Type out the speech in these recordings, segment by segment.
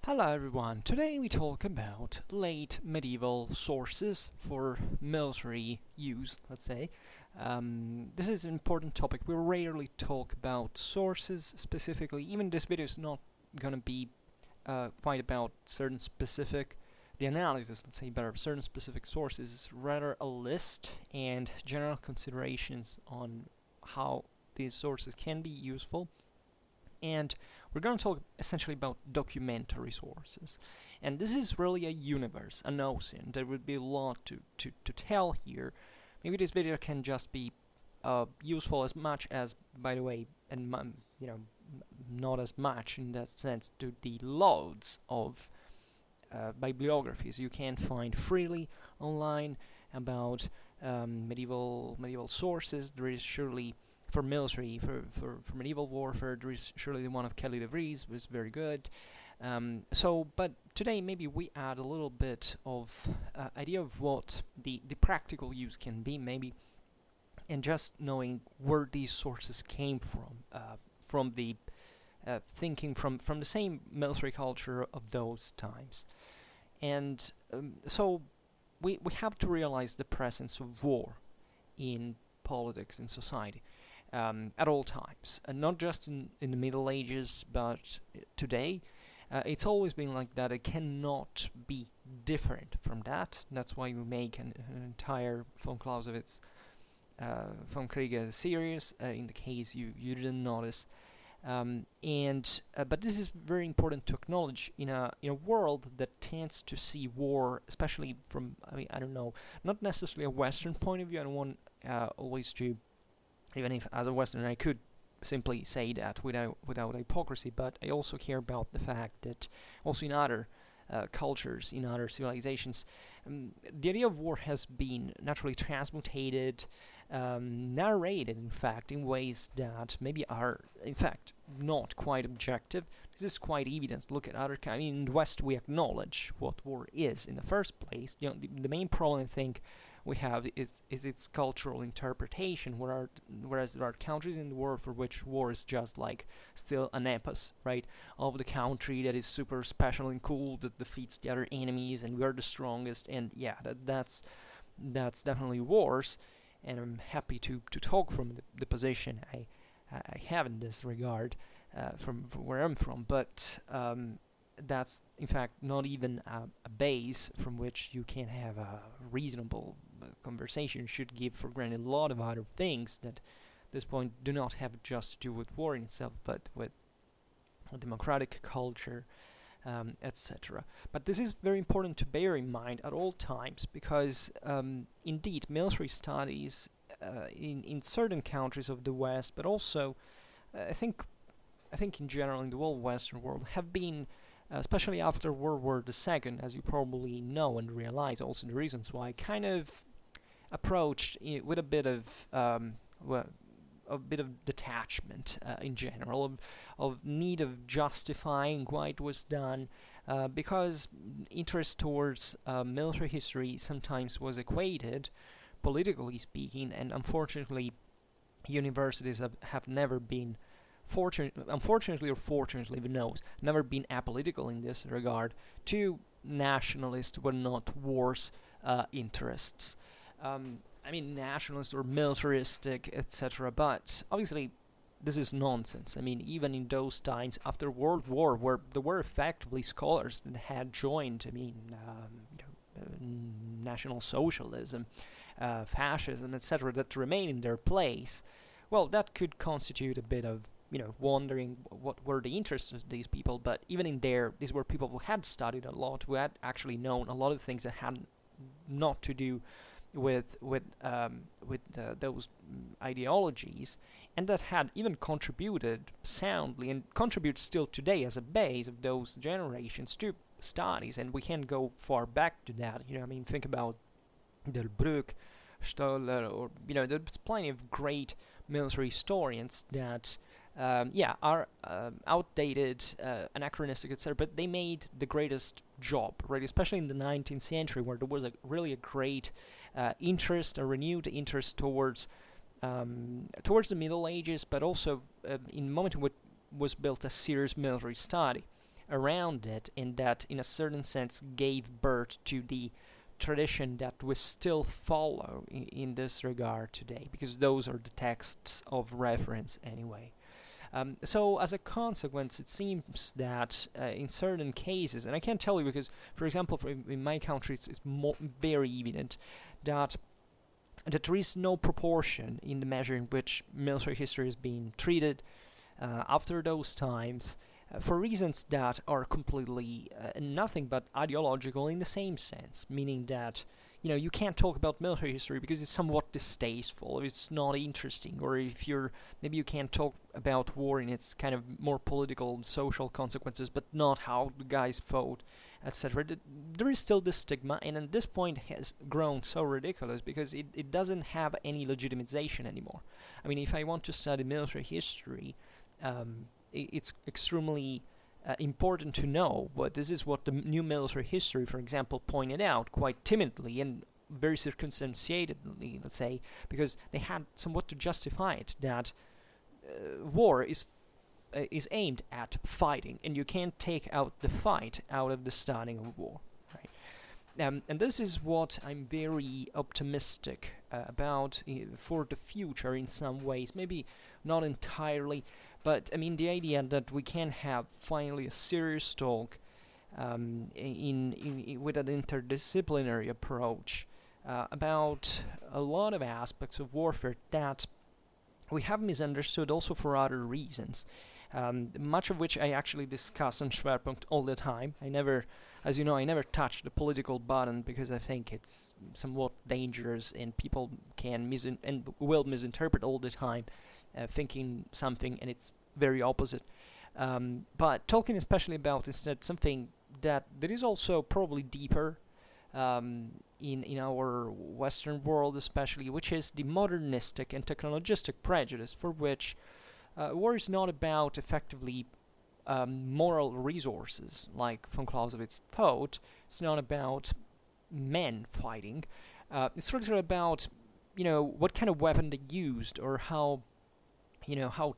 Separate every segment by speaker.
Speaker 1: Hello everyone, today we talk about late medieval sources for military use, let's say. This is an important topic. We rarely talk about sources specifically. Even this video is not gonna be quite about certain specific, the analysis, let's say, better, certain specific sources. It's rather a list and general considerations on how these sources can be useful. And we're going to talk essentially about documentary sources. And this is really a universe, an ocean. There would be a lot to tell here. Maybe this video can just be useful as much as, by the way, and not as much in that sense, to the loads of bibliographies you can find freely online about medieval sources. There is surely for military, for medieval warfare, there is surely the one of Kelly de Vries, was very good. But today maybe we add a little bit of idea of what the practical use can be, maybe, and just knowing where these sources came from the thinking from the same military culture of those times. And so we have to realize the presence of war in politics and society. At all times, and not just in the Middle Ages, but today. It's always been like that. It cannot be different from that. That's why we make an entire von Clausewitz von Kriege series, in the case you didn't notice. But this is very important to acknowledge in a world that tends to see war, especially from, I don't know, not necessarily a Western point of view. I don't want always to, even if as a Westerner I could simply say that without hypocrisy, but I also care about the fact that also in other cultures, in other civilizations, the idea of war has been naturally transmutated, narrated, in fact, in ways that maybe are, in fact, not quite objective. This is quite evident. Look at other in the West, we acknowledge what war is in the first place. The main problem, I think, we have is its cultural interpretation, whereas there are countries in the world for which war is just like still an epos, right, of the country that is super special and cool, that defeats the other enemies, and we're the strongest, and yeah, that's definitely wars. And I'm happy to talk from the position I have in this regard, from where I'm from, but that's in fact not even a base from which you can have a reasonable conversation. You should give for granted a lot of other things that at this point do not have just to do with war in itself, but with a democratic culture, etc. But this is very important to bear in mind at all times, because indeed military studies in certain countries of the West, but also I think in general in the whole Western world, have been, especially after World War II, as you probably know and realize also the reasons why, kind of approached with a bit of detachment in general, of need of justifying why it was done, because interest towards military history sometimes was equated, politically speaking, and unfortunately universities have never been, unfortunately or fortunately, who knows, never been apolitical in this regard, to nationalist, but not wars interests. Nationalist or militaristic, etc. But obviously, this is nonsense. Even in those times after World War, where there were effectively scholars that had joined, National Socialism, fascism, etc., that remain in their place. Well, that could constitute a bit of wondering what were the interests of these people. But even in there, these were people who had studied a lot, who had actually known a lot of things that had not to do with those ideologies, and that had even contributed soundly and contribute still today as a base of those generations to studies. And we can't go far back to that. Think about Delbrück, Stoller, or there's plenty of great military historians that are outdated, anachronistic, etc., but they made the greatest job, right? Especially in the 19th century, where there was really a great interest, a renewed interest towards the Middle Ages, but also in the moment when was built a serious military study. around it, and that in a certain sense gave birth to the tradition that we still follow in this regard today, because those are the texts of reference anyway. So as a consequence, it seems that in certain cases, and I can't tell you because, for example, in my country, it's very evident that there is no proportion in the measure in which military history is being treated after those times, for reasons that are completely nothing but ideological in the same sense, meaning that you can't talk about military history because it's somewhat distasteful, it's not interesting, or if maybe you can't talk about war in its kind of more political and social consequences, but not how the guys fought, etc. There is still this stigma, and at this point has grown so ridiculous because it doesn't have any legitimization anymore. I mean, if I want to study military history, it's extremely important to know, but this is what the new military history, for example, pointed out quite timidly and very circumstantiatedly, let's say, because they had somewhat to justify it, that war is aimed at fighting, and you can't take out the fight out of the starting of war, right? And this is what I'm very optimistic about for the future in some ways, maybe not entirely. But I mean, the idea that we can have finally a serious talk with an interdisciplinary approach about a lot of aspects of warfare that we have misunderstood also for other reasons, much of which I actually discuss on Schwerpunkt all the time. As you know, I never touch the political button because I think it's somewhat dangerous and people can and will misinterpret all the time, thinking something and it's very opposite. But talking especially about instead something that is also probably deeper in our Western world especially, which is the modernistic and technologistic prejudice for which war is not about effectively moral resources like von Clausewitz thought. It's not about men fighting. It's really about what kind of weapon they used, or how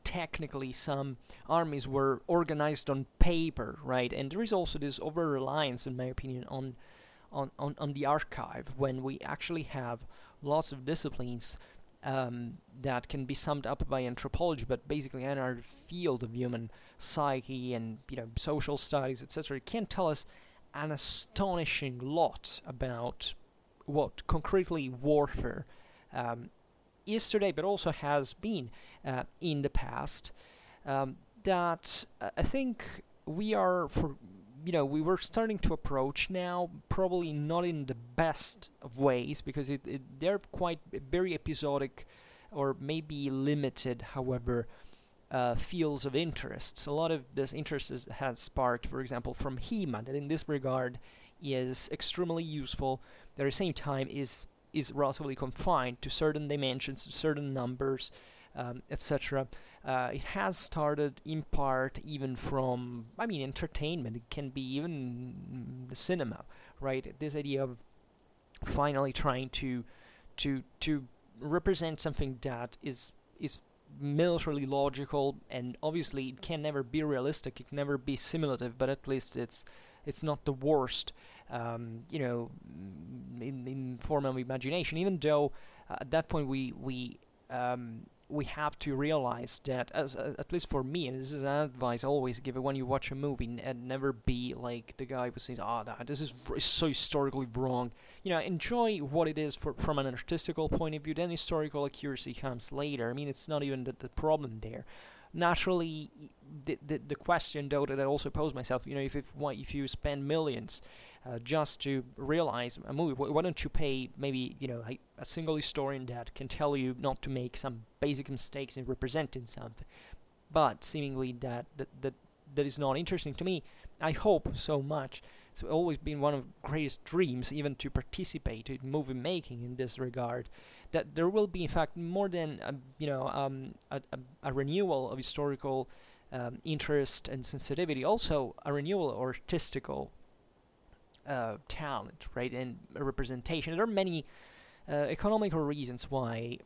Speaker 1: technically some armies were organized on paper, right? And there is also this over-reliance, in my opinion, on the archive, when we actually have lots of disciplines that can be summed up by anthropology, but basically in our field of human psyche and social studies, etc. It can tell us an astonishing lot about what concretely warfare is today, but also has been in the past, that I think we were starting to approach now, probably not in the best of ways, because they're quite very episodic or maybe limited, however, fields of interests. A lot of this interest has sparked, for example, from HEMA, that in this regard is extremely useful, at the same time is relatively confined to certain dimensions, to certain numbers, etc. It has started in part even from, entertainment. It can be even the cinema, right? This idea of finally trying to represent something that is militarily logical, and obviously it can never be realistic, it can never be simulative, but at least it's not the worst, in form of imagination, even though at that point we have to realize that, at least for me, and this is an advice I always give when you watch a movie, and never be like the guy who says, this is so historically wrong. Enjoy what it is from an artistical point of view, then historical accuracy comes later. It's not even the problem there. Naturally, the question, though, that I also pose myself, if you spend millions just to realize a movie, why don't you pay maybe a single historian that can tell you not to make some basic mistakes in representing something? But seemingly that is not interesting to me. I hope so much. It's always been one of the greatest dreams, even to participate in movie making in this regard, that there will be, in fact, more than a renewal of historical interest and sensitivity, also a renewal of artistical talent, right, and representation. There are many economical reasons why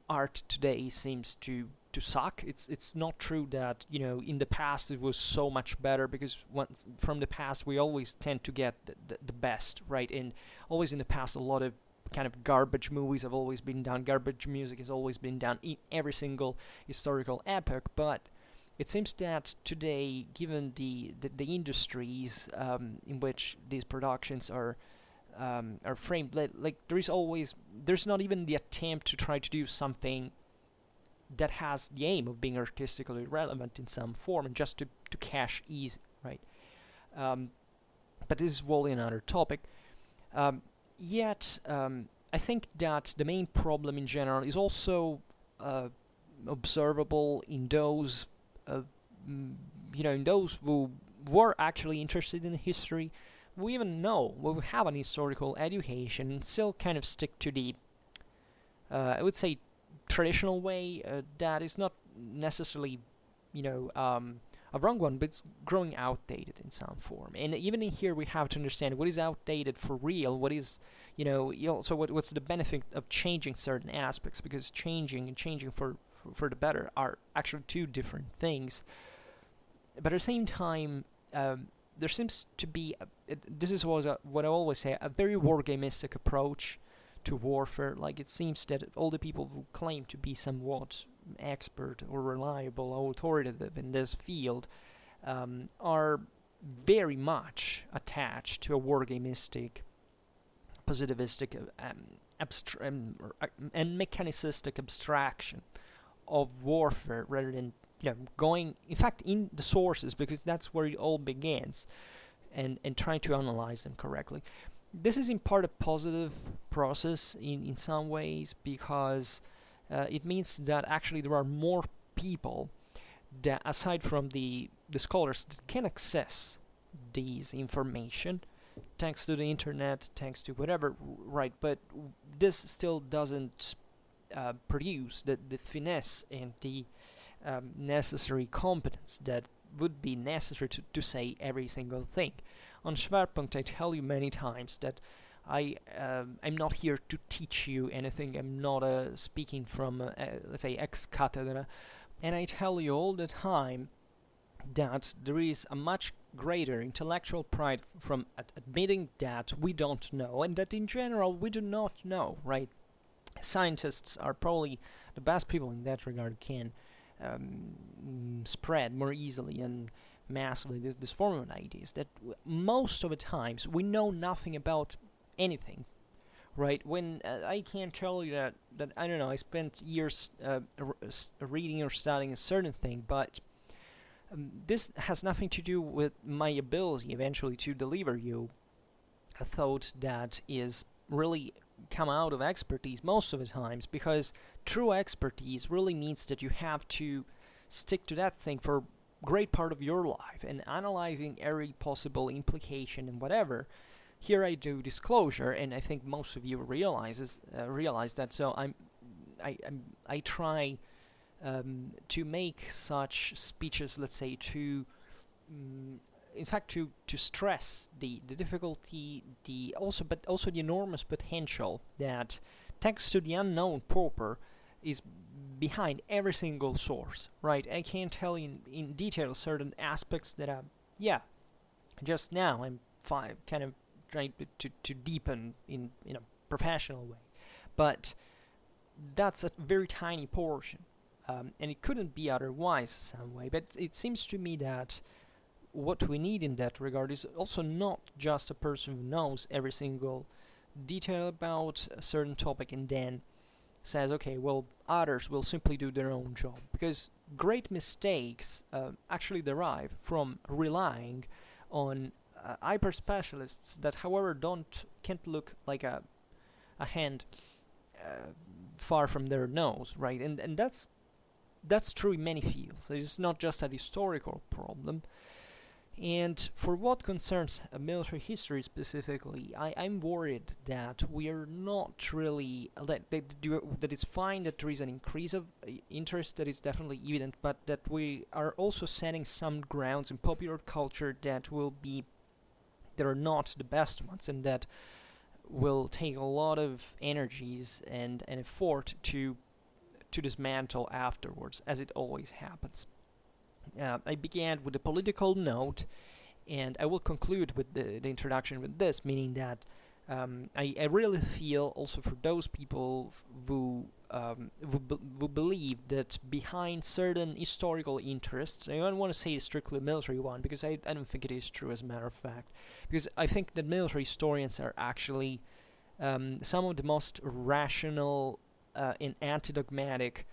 Speaker 1: art today seems to to suck. It's not true that in the past it was so much better, because from the past we always tend to get the best, right? And always in the past a lot of kind of garbage movies have always been done, garbage music has always been done in every single historical epoch. But it seems that today, given the industries in which these productions are framed, like there's not even the attempt to try to do something that has the aim of being artistically relevant in some form, and just to cash easy, right? But this is wholly another topic. Yet, I think that the main problem in general is also observable in those, in those who were actually interested in history. We even know, we have an historical education, and still kind of stick to the, I would say, traditional way that is not necessarily, a wrong one, but it's growing outdated in some form. And even in here, we have to understand what is outdated for real, what is, so what's the benefit of changing certain aspects, because changing and changing for the better are actually two different things. But at the same time, there seems to be, this is what I always say, a very wargamistic approach to warfare. Like, it seems that all the people who claim to be somewhat expert or reliable or authoritative in this field are very much attached to a wargamistic, positivistic, and mechanicistic abstraction of warfare, rather than going, in fact, in the sources, because that's where it all begins, and trying to analyze them correctly. This is in part a positive process in some ways, because it means that actually there are more people that, aside from the scholars, that can access these information thanks to the internet, thanks to whatever, right? But this still doesn't produce the finesse and the necessary competence that would be necessary to say every single thing. On Schwerpunkt, I tell you many times that I'm not here to teach you anything. I'm not speaking from, let's say, ex cathedra. And I tell you all the time that there is a much greater intellectual pride from admitting that we don't know, and that in general we do not know, right? Scientists are probably the best people in that regard, can spread more easily and massively this form of ideas, that most of the times we know nothing about anything, right? When I can tell you that I don't know, I spent years reading or studying a certain thing, but this has nothing to do with my ability eventually to deliver you a thought that is really come out of expertise most of the times, because true expertise really means that you have to stick to that thing for great part of your life, and analyzing every possible implication and whatever. Here I do disclosure, and I think most of you realize that. So I try to make such speeches, let's say, to in fact to stress the difficulty, but also the enormous potential that, thanks to the unknown pauper, is behind every single source, right? I can't tell you in detail certain aspects that just now I'm kind of trying to deepen in a professional way, but that's a very tiny portion, and it couldn't be otherwise some way. But it seems to me that what we need in that regard is also not just a person who knows every single detail about a certain topic and then says, okay, well, others will simply do their own job, because great mistakes actually derive from relying on hyper specialists that, however, can't look like a hand far from their nose, right? And that's true in many fields. It's not just a historical problem. And for what concerns military history specifically, I'm worried that we are not really, that it's fine that there is an increase of interest, that is definitely evident, but that we are also setting some grounds in popular culture that are not the best ones, and that will take a lot of energies and effort to to dismantle afterwards, as it always happens. I began with a political note, and I will conclude with the introduction with this, meaning that I really feel also for those people who believe that behind certain historical interests, I don't want to say strictly military one, because I don't think it is true, as a matter of fact, because I think that military historians are actually some of the most rational and anti-dogmatic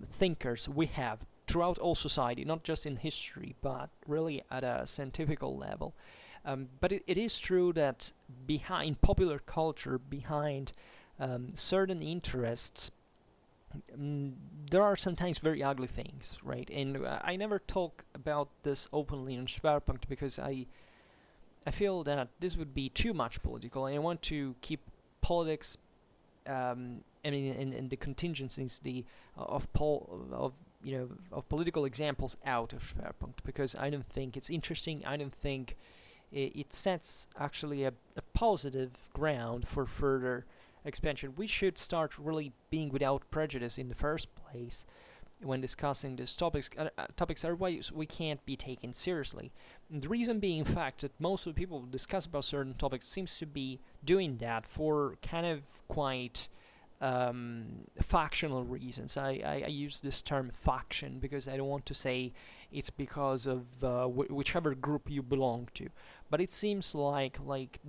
Speaker 1: thinkers we have throughout all society, not just in history, but really at a scientific level. But it is true that behind popular culture, behind certain interests, there are sometimes very ugly things, right? And I never talk about this openly in Schwerpunkt because I feel that this would be too much political, and I want to keep politics and the contingencies of political examples out of Schwerpunkt, because I don't think it's interesting. I don't think it sets actually a positive ground for further expansion. We should start really being without prejudice in the first place when discussing these topics. Otherwise we can't be taken seriously. And the reason being, in fact, that most of the people who discuss about certain topics seems to be doing that for kind of quite factional reasons. I use this term faction because I don't want to say it's because of whichever group you belong to, but it seems like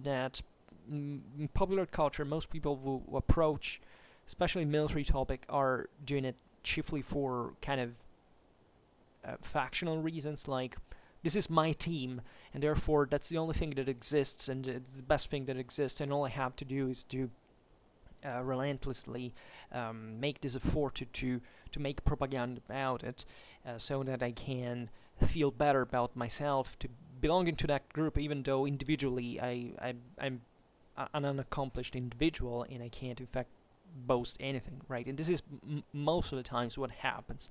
Speaker 1: that in popular culture, most people who approach especially military topic are doing it chiefly for kind of factional reasons, like this is my team and therefore that's the only thing that exists and it's the best thing that exists, and all I have to do is to relentlessly make this effort to make propaganda about it, so that I can feel better about myself, to belonging to that group, even though individually I'm an unaccomplished individual and I can't in fact boast anything, right? And this is most of the times what happens.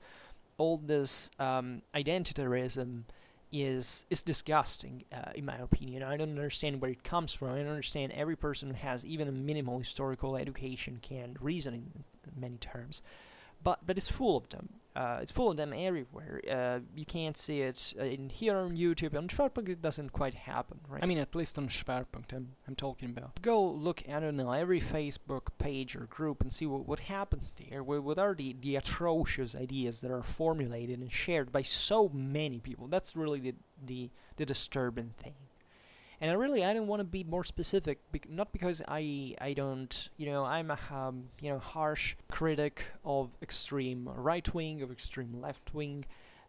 Speaker 1: All this identitarism is disgusting, in my opinion. I don't understand where it comes from. I don't understand every person who has even a minimal historical education can reason in many terms. But it's full of them. It's full of them everywhere. You can't see it in here on YouTube. On Schwerpunkt it doesn't quite happen, right? I mean, at least on Schwerpunkt I'm talking about. Go look, I don't know, every Facebook page or group and see what happens there. What are the atrocious ideas that are formulated and shared by so many people? That's really the disturbing thing. And I don't want to be more specific, not because I don't, I'm a harsh critic of extreme right wing, of extreme left wing.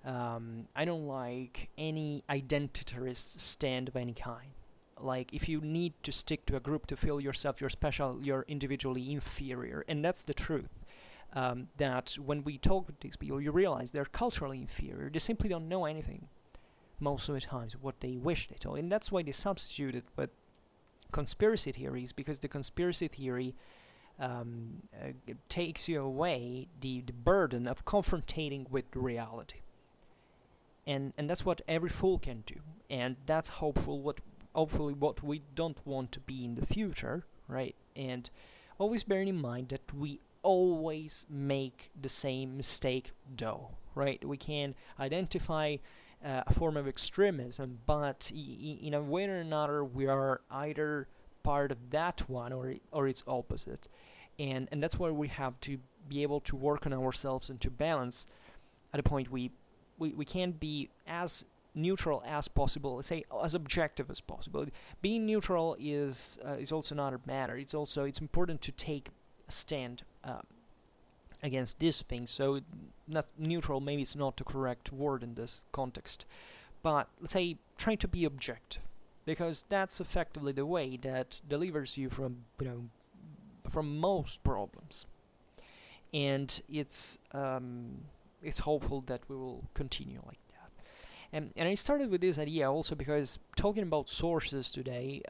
Speaker 1: I don't like any identitarist stand of any kind. Like, if you need to stick to a group to feel yourself, you're special, you're individually inferior, and that's the truth. That when we talk with these people, you realize they're culturally inferior. They simply don't know anything. Most of the times what they wish they told, and that's why they substituted with conspiracy theories, because the conspiracy theory takes you away the burden of confrontating with reality, and that's what every fool can do, and that's hopefully what we don't want to be in the future, right? And always bearing in mind that we always make the same mistake though, right? We can identify a form of extremism, but in a way or another we are either part of that one or its opposite, and that's why we have to be able to work on ourselves and to balance at a point we can't be as neutral as possible, let's say as objective as possible. Being neutral is also another matter. It's important to take a stand against these things. So not neutral, maybe it's not the correct word in this context, but let's say trying to be objective, because that's effectively the way that delivers you from most problems. And it's hopeful that we will continue like that. And I started with this idea also because talking about sources today,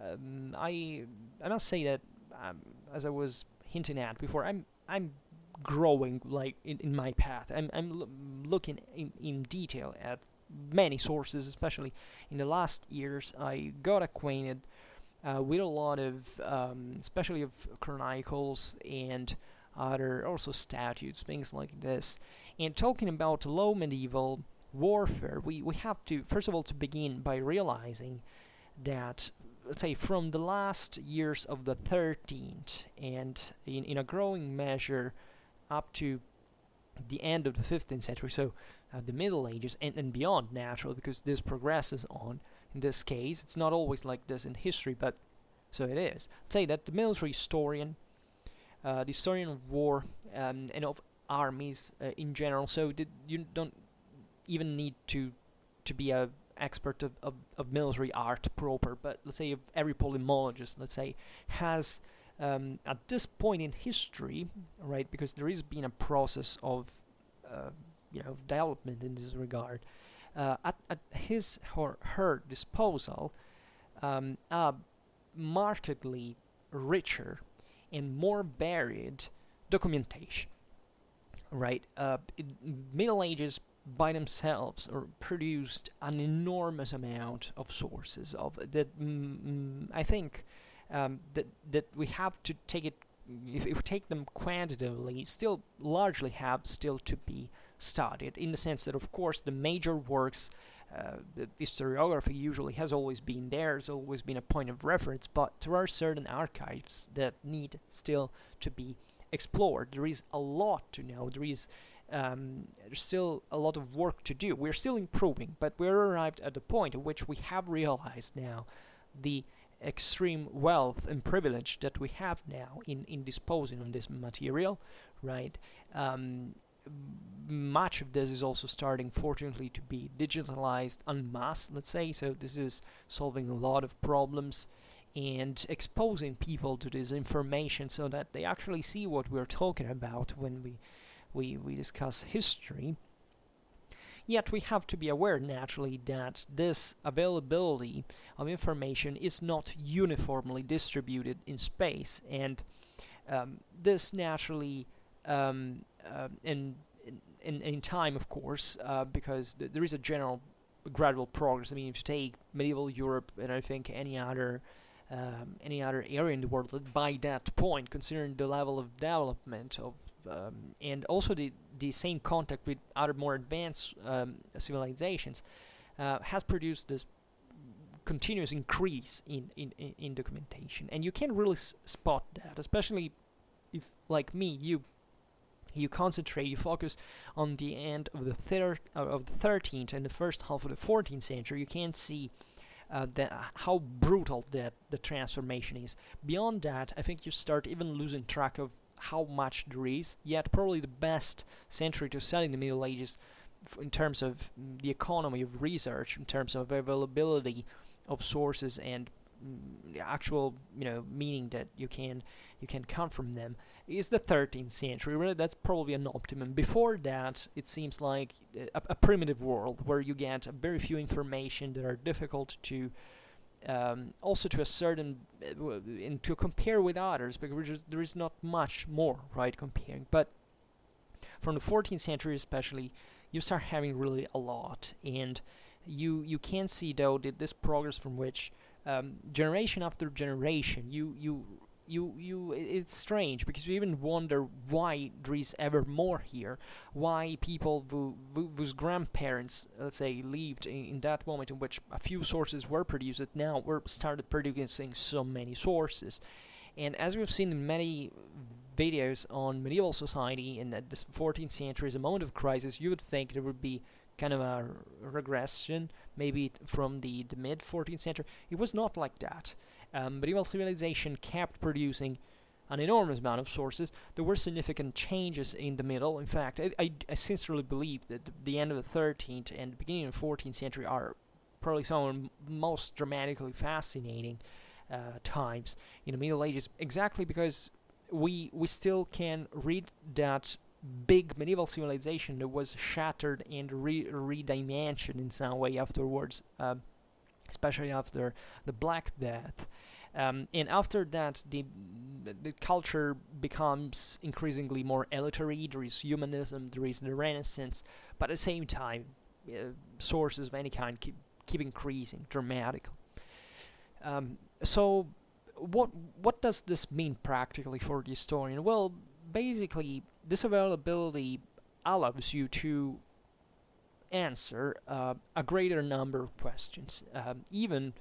Speaker 1: I must say that as I was hinting at before, I'm growing like in my path. I'm looking in detail at many sources, especially in the last years. I got acquainted with a lot of especially of chronicles and other also statutes, things like this. And talking about low medieval warfare, we have to, first of all, to begin by realizing that, let's say, from the last years of the 13th and in a growing measure up to the end of the 15th century, so the Middle Ages and beyond, naturally, because this progresses on. In this case, it's not always like this in history, but so it is. I'd say that the military historian, the historian of war, and of armies in general, so you don't even need to be a expert of military art proper, but let's say if every polemologist, let's say, has at this point in history, right, because there has been a process of development in this regard, at his or her disposal, a markedly richer and more varied documentation, right? Middle Ages by themselves produced an enormous amount of sources of that. I think that we have to take it, if we take them quantitatively, still largely have still to be studied, in the sense that, of course, the major works, the historiography usually has always been there, has always been a point of reference, but there are certain archives that need still to be explored. There is a lot to know. There's still a lot of work to do. We're still improving, but we're arrived at the point at which we have realized now the extreme wealth and privilege that we have now in disposing of this material, right? Much of this is also starting, fortunately, to be digitalized en masse, let's say, so this is solving a lot of problems and exposing people to this information so that they actually see what we're talking about when we discuss history. Yet we have to be aware, naturally, that this availability of information is not uniformly distributed in space, and this naturally, in time, of course, because there is a general gradual progress. I mean, if you take medieval Europe, and I think any other area in the world, that by that point, considering the level of development of and also the same contact with other more advanced civilizations, has produced this continuous increase in documentation, and you can really spot that, especially if, like me, you concentrate, you focus on the end of the 13th and the first half of the 14th century. You can see how brutal that the transformation is. Beyond that, I think you start even losing track of how much there is. Yet probably the best century to study in the Middle Ages in terms of the economy of research, in terms of availability of sources and the actual meaning that you can come from them, is the 13th century. Really, that's probably an optimum. Before that, it seems like a primitive world where you get very few information that are difficult to also to a certain and to compare with others, because there is not much more, right, comparing. But from the 14th century especially, you start having really a lot, and you can see, though, that this progress from which generation after generation, it's strange, because you even wonder why there is ever more here, why people whose grandparents, let's say, lived in that moment in which a few sources were produced, now we're started producing so many sources. And as we've seen in many videos on medieval society, and that this 14th century is a moment of crisis, you would think there would be kind of a regression, maybe from the mid 14th century. It was not like that. Medieval civilization kept producing an enormous amount of sources. There were significant changes in the middle. In fact, I sincerely believe that the end of the 13th and the beginning of the 14th century are probably some of the most dramatically fascinating times in the Middle Ages, exactly because we still can read that big medieval civilization that was shattered and redimensioned in some way afterwards, especially after the Black Death. And after that, the culture becomes increasingly more elitary. There is humanism, there is the Renaissance, but at the same time, sources of any kind keep increasing dramatically. So what does this mean practically for the historian? Well, basically, this availability allows you to answer a greater number of questions, even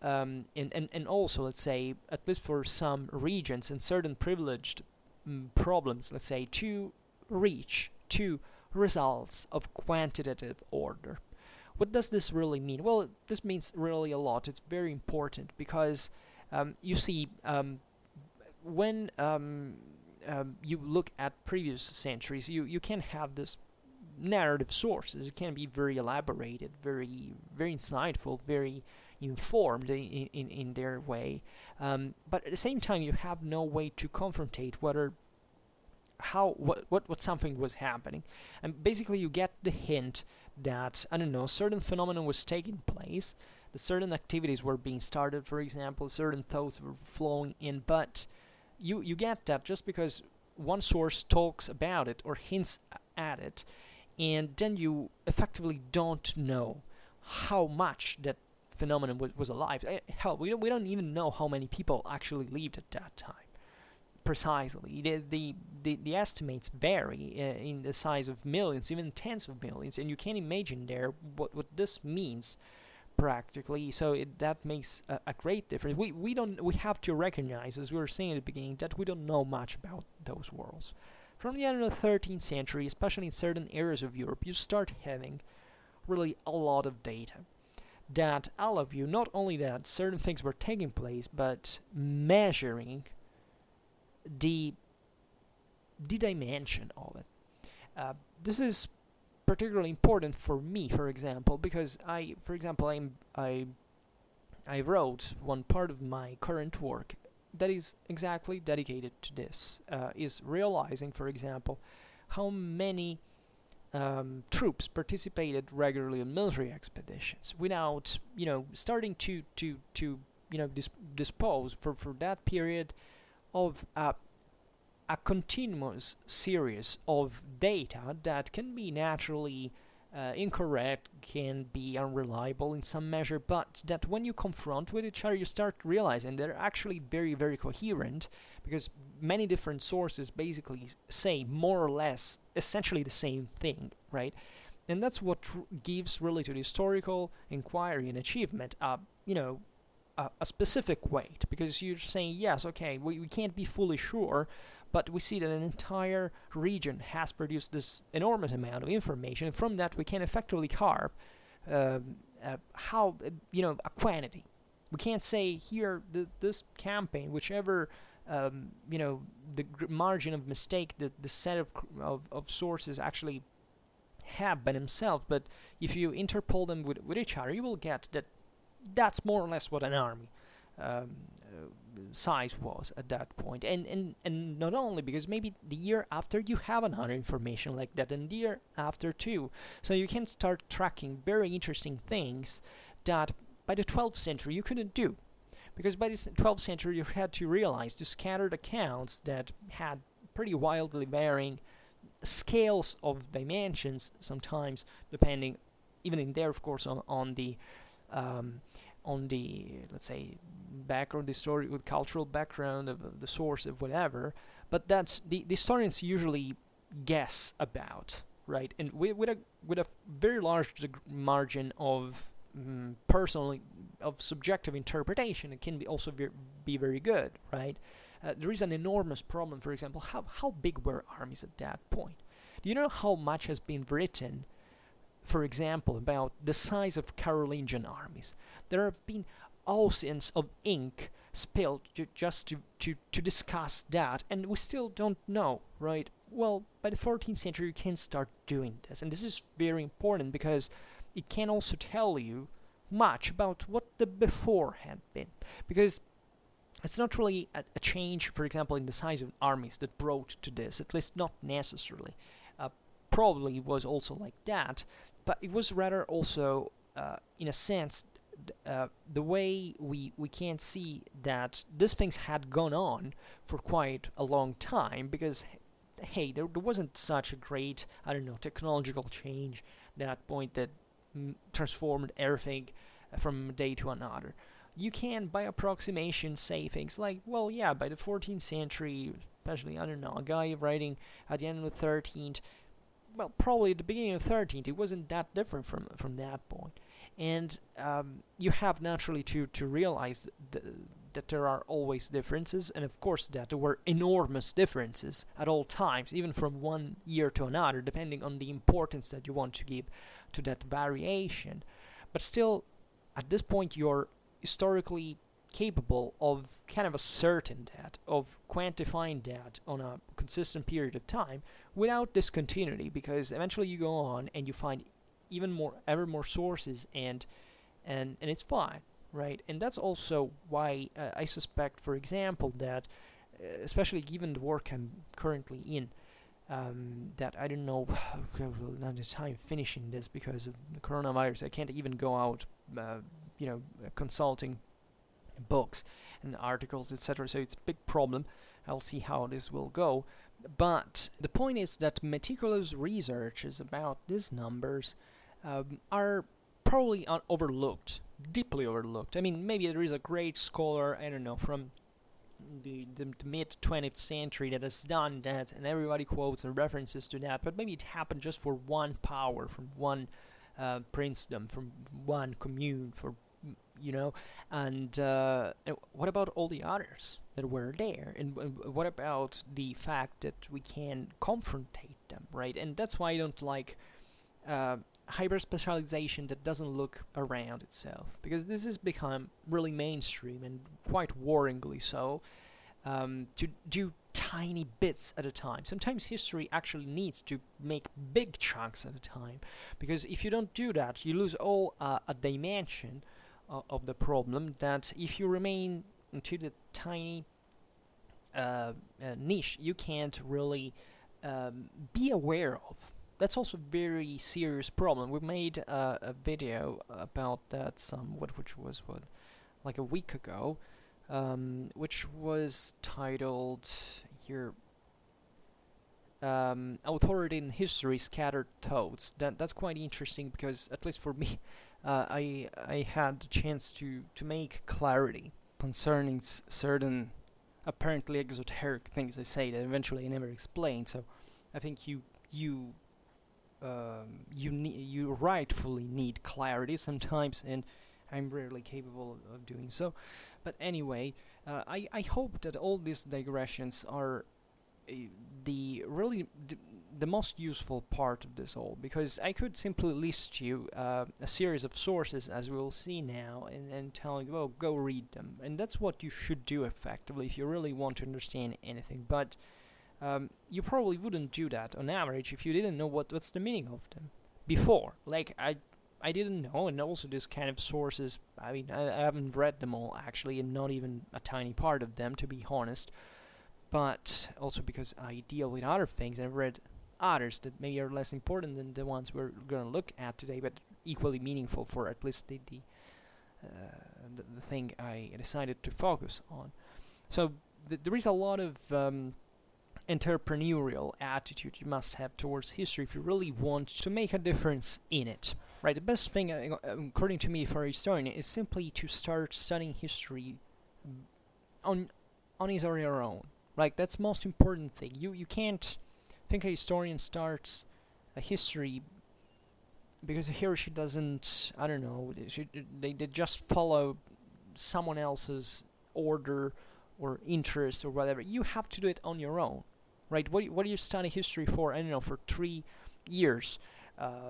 Speaker 1: and also, let's say, at least for some regions and certain privileged problems, let's say, to reach to results of quantitative order. What does this really mean? Well, this means really a lot. It's very important because you see, when you look at previous centuries, you can have this narrative sources. It can be very elaborated, very insightful, very informed in their way, but at the same time you have no way to confrontate what something was happening, and basically you get the hint that, I don't know, certain phenomenon was taking place, that certain activities were being started, for example, certain thoughts were flowing in, but you get that just because one source talks about it or hints at it, and then you effectively don't know how much that phenomenon was alive. Hell, we don't even know how many people actually lived at that time precisely. The estimates vary in the size of millions, even tens of millions, and you can imagine there what this means practically. So that makes a great difference. We have to recognize, as we were saying at the beginning, that we don't know much about those worlds. From the end of the 13th century, especially in certain areas of Europe, you start having really a lot of data that allow you not only that certain things were taking place, but measuring the dimension of it. This is particularly important for me, for example, because I wrote one part of my current work that is exactly dedicated to this, is realizing, for example, how many troops participated regularly in military expeditions without, starting to dispose for that period of a continuous series of data that can be naturally incorrect, can be unreliable in some measure, but that when you confront with each other, you start realizing they're actually very, very coherent, because many different sources basically say more or less essentially the same thing, right? And that's what gives really to the historical inquiry and achievement a specific weight, because you're saying, yes, okay, we can't be fully sure, but we see that an entire region has produced this enormous amount of information, and from that we can effectively carve a quantity. We can't say here this campaign, whichever the margin of mistake that the set of sources actually have by themselves, but if you interpol them with each other, you will get that that's more or less what an army size was at that point. And not only because maybe the year after you have another information like that, and the year after too. So you can start tracking very interesting things that by the 12th century you couldn't do. Because by the 12th century you had to realize the scattered accounts that had pretty wildly varying scales of dimensions, sometimes depending, even in there, of course, on the let's say background, the story with cultural background of the source of whatever. But that's the historians usually guess about, right? And with a very large margin of personally of subjective interpretation, it can be also be very good, right? There is an enormous problem, for example, how big were armies at that point? Do you know how much has been written, for example, about the size of Carolingian armies? There have been oceans of ink spilled just to discuss that, and we still don't know, right? Well, by the 14th century you can start doing this, and this is very important because it can also tell you much about what the before had been, because it's not really a change, for example, in the size of armies that brought to this, at least not necessarily. Probably was also like that, but it was rather also, in a sense, the way we can see that these things had gone on for quite a long time, because, hey, there wasn't such a great, I don't know, technological change at that point that transformed everything from a day to another. You can, by approximation, say things like, well, yeah, by the 14th century, especially, I don't know, a guy writing at the end of the 13th, well, probably at the beginning of the 13th, it wasn't that different from that point. And you have naturally to realize that there are always differences, and of course that there were enormous differences at all times, even from one year to another, depending on the importance that you want to give to that variation. But still, at this point, you're historically capable of kind of asserting that, of quantifying that on a consistent period of time without discontinuity, because eventually you go on and you find ever more sources, and it's fine, right? And that's also why I suspect, for example, that especially given the work I'm currently in, that I don't know, not the time finishing this because of the coronavirus. I can't even go out, consulting books and articles, etc. So it's a big problem. I'll see how this will go. But the point is that meticulous researches about these numbers are probably overlooked, deeply overlooked. I mean, maybe there is a great scholar, I don't know, from the mid-20th century that has done that, and everybody quotes and references to that, but maybe it happened just for one power, from one princedom, from one commune, and what about all the others that were there? And what about the fact that we can confrontate them, right? And that's why I don't like hyper-specialization that doesn't look around itself, because this has become really mainstream, and quite worryingly so, to do tiny bits at a time. Sometimes history actually needs to make big chunks at a time, because if you don't do that, you lose all a dimension of the problem, that if you remain into the tiny niche, you can't really be aware of. That's also a very serious problem. We made a video about that which was like a week ago, which was titled here, Authority in History Scattered Thoughts. That's quite interesting, because at least for me, I had the chance to make clarity concerning certain apparently exoteric things I say that eventually I never explained. So I think you rightfully need clarity sometimes, and I'm rarely capable of doing so. But anyway, I hope that all these digressions are the most useful part of this all, because I could simply list you a series of sources, as we'll see now, and tell you, well, go read them. And that's what you should do effectively if you really want to understand anything. But you probably wouldn't do that on average if you didn't know what's the meaning of them before. Like, I didn't know, and also this kind of sources, I mean, I haven't read them all actually, and not even a tiny part of them, to be honest. But also because I deal with other things, and I've read others that maybe are less important than the ones we're going to look at today, but equally meaningful for at least the thing I decided to focus on. So there is a lot of entrepreneurial attitude you must have towards history if you really want to make a difference in it. Right, the best thing, according to me, for a historian is simply to start studying history on his or her own. Like, that's the most important thing. You can't think a historian starts a history because he or she doesn't, I don't know, they just follow someone else's order or interest or whatever. You have to do it on your own, right? What do you study history for? I don't know, for 3 years.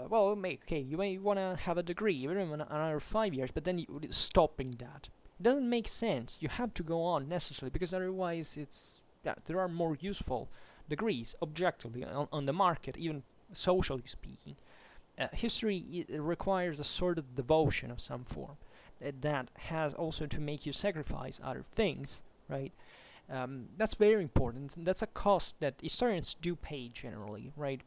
Speaker 1: Well, you may want to have a degree, even another 5 years, but then stopping that. It doesn't make sense. You have to go on necessarily, because otherwise there are more useful degrees, objectively, on the market, even socially speaking. History requires a sort of devotion of some form that has also to make you sacrifice other things, right? That's very important, and that's a cost that historians do pay generally, right?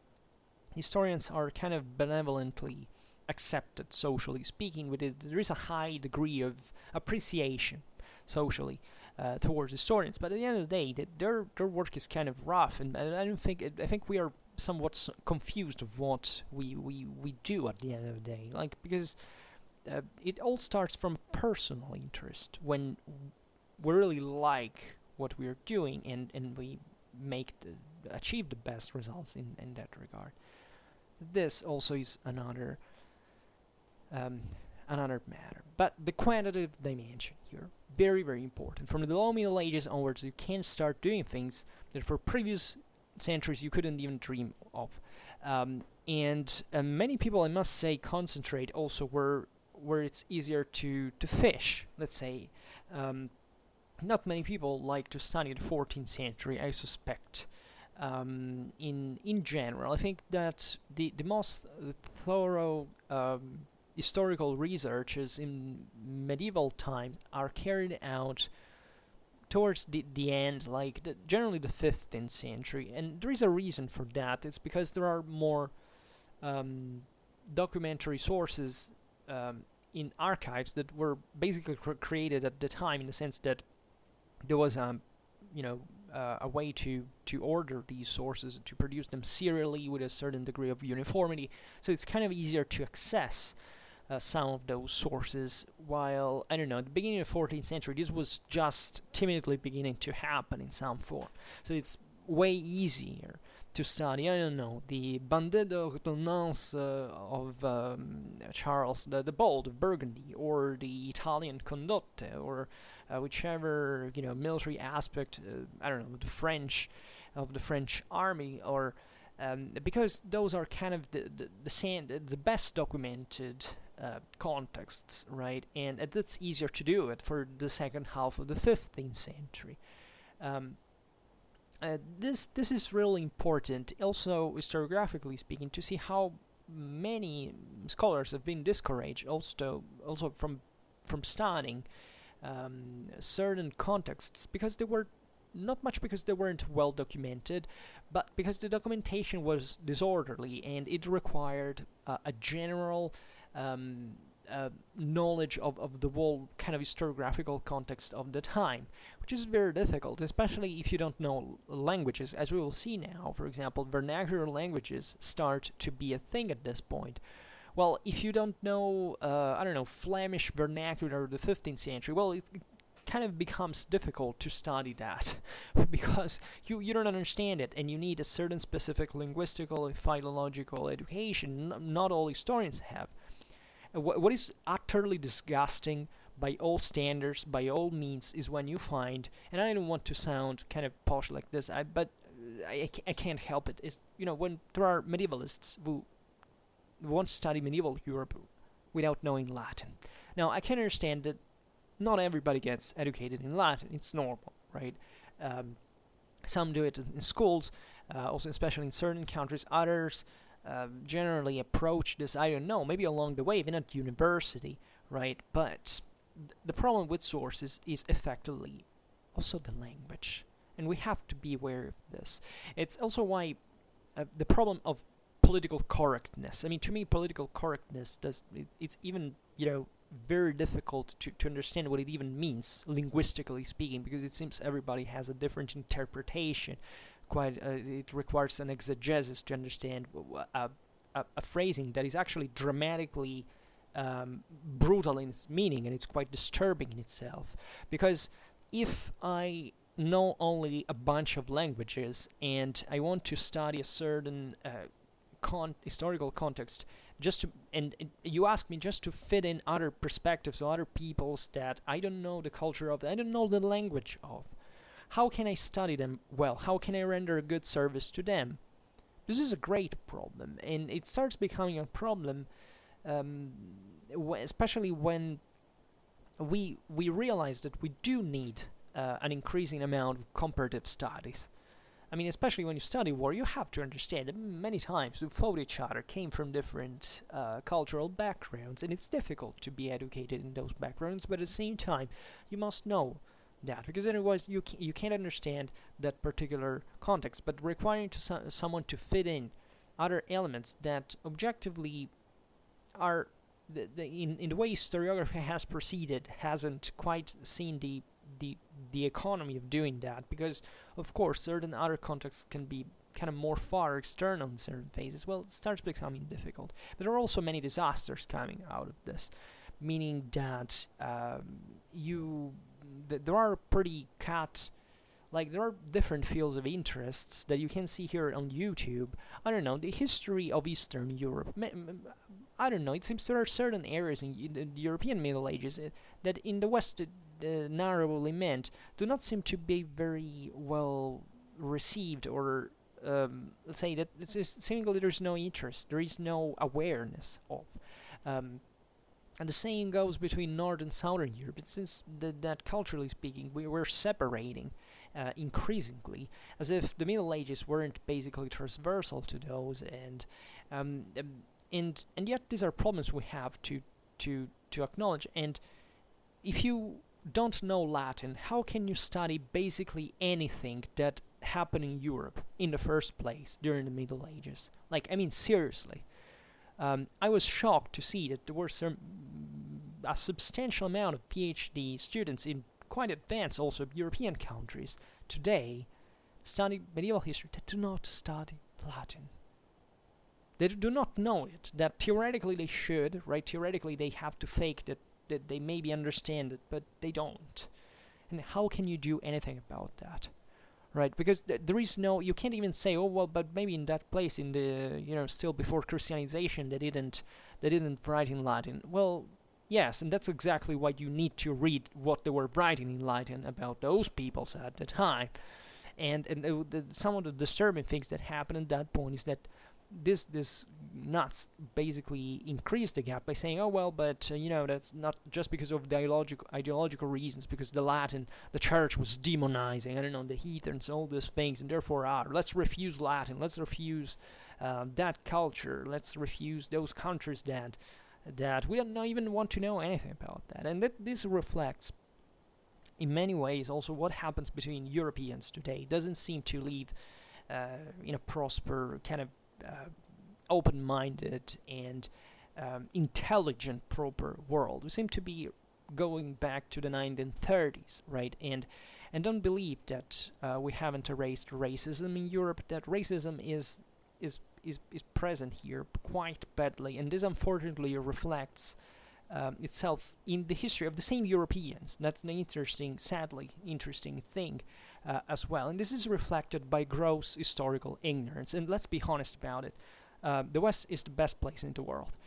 Speaker 1: Historians are kind of benevolently accepted, socially speaking. There is a high degree of appreciation socially towards historians, but at the end of the day, their work is kind of rough, and I think we are somewhat confused of what we do at the end of the day, like, because it all starts from personal interest when we really like what we are doing, and we achieve the best results in that regard. This also is another matter. But the quantitative dimension here, very, very important. From the low Middle Ages onwards, you can start doing things that for previous centuries you couldn't even dream of. And many people, I must say, concentrate also where it's easier to fish, let's say. Not many people like to study the 14th century, I suspect. In general, I think that the most thorough historical researches in medieval times are carried out towards the end, like generally the 15th century, and there is a reason for that. It's because there are more documentary sources in archives that were basically created at the time, in the sense that there was a way to order these sources, to produce them serially with a certain degree of uniformity, so it's kind of easier to access some of those sources, while, I don't know, at the beginning of the 14th century, this was just timidly beginning to happen in some form. So it's way easier to study, I don't know, the Bandet d'Ordonnance of Charles the Bold of Burgundy, or the Italian Condotte, or whichever, military aspect, I don't know, the French army, or because those are kind of the best documented contexts, right? And that's easier to do it for the second half of the 15th century. This is really important, also historiographically speaking, to see how many scholars have been discouraged also from studying certain contexts, because they were not much because they weren't well documented, but because the documentation was disorderly and it required a general knowledge of the whole kind of historiographical context of the time, which is very difficult, especially if you don't know languages, as we will see now. For example, vernacular languages start to be a thing at this point. Well, if you don't know, Flemish vernacular of the 15th century, well, it kind of becomes difficult to study that because you don't understand it, and you need a certain specific linguistical and philological education not all historians have. What is utterly disgusting by all standards, by all means, is when you find, and I don't want to sound kind of posh like this, but I can't help it, is, when there are medievalists who want to study medieval Europe without knowing Latin. Now, I can understand that not everybody gets educated in Latin. It's normal, right? Some do it in schools, also especially in certain countries. Others generally approach this, I don't know, maybe along the way, even at university, right? But the problem with sources is effectively also the language, and we have to be aware of this. It's also why the problem of political correctness. I mean, to me, political correctness it's even, very difficult to understand what it even means, linguistically speaking, because it seems everybody has a different interpretation. It requires an exegesis to understand a phrasing that is actually dramatically brutal in its meaning, and it's quite disturbing in itself. Because if I know only a bunch of languages and I want to study a certain historical context, and you ask me just to fit in other perspectives or other peoples that I don't know the culture of, I don't know the language of, how can I study them well? How can I render a good service to them? This is a great problem, and it starts becoming a problem, especially when we realize that we do need an increasing amount of comparative studies. I mean, especially when you study war, you have to understand that many times who fought each other came from different cultural backgrounds, and it's difficult to be educated in those backgrounds, but at the same time, you must know that, because otherwise you can't understand that particular context. But requiring someone to fit in other elements that objectively are in the way historiography has proceeded hasn't quite seen the economy of doing that, because of course certain other contexts can be kind of more far external in certain phases. Well, it starts becoming difficult. But there are also many disasters coming out of this, meaning that there are pretty Like, there are different fields of interests that you can see here on YouTube. I don't know, the history of Eastern Europe. I don't know, it seems there are certain areas in the European Middle Ages that in the West narrowly meant do not seem to be very well received, or let's say that seemingly there's no interest, there is no awareness of. And the same goes between North and Southern Europe. It seems that culturally speaking, we're separating increasingly, as if the Middle Ages weren't basically transversal to those, and yet these are problems we have to acknowledge. And if you don't know Latin, how can you study basically anything that happened in Europe in the first place during the Middle Ages? Like, I mean, seriously. I was shocked to see that there were a substantial amount of PhD students in quite advanced also European countries today study medieval history that do not study Latin. They do not know it, that theoretically they should, right? Theoretically they have to fake that they maybe understand it, but they don't. And how can you do anything about that? Right, because there is no, you can't even say, oh well, but maybe in that place, in the, still before Christianization, they didn't write in Latin. Well, yes, and that's exactly why you need to read what they were writing in Latin about those peoples at the time. And some of the disturbing things that happened at that point is that this nuts basically increased the gap by saying, oh well, but that's not just because of the ideological reasons, because the church was demonizing, I don't know, the heathens, all these things, and therefore let's refuse Latin, let's refuse that culture, let's refuse those countries that we don't even want to know anything about that. And this reflects in many ways also what happens between Europeans today. It doesn't seem to live in a prosper kind of open-minded and intelligent, proper world. We seem to be going back to the 1930s, right? And don't believe that we haven't erased racism in Europe. That racism is present here quite badly, and this unfortunately reflects itself in the history of the same Europeans. That's an sadly interesting thing as well. And this is reflected by gross historical ignorance. And let's be honest about it. The West is the best place in the world.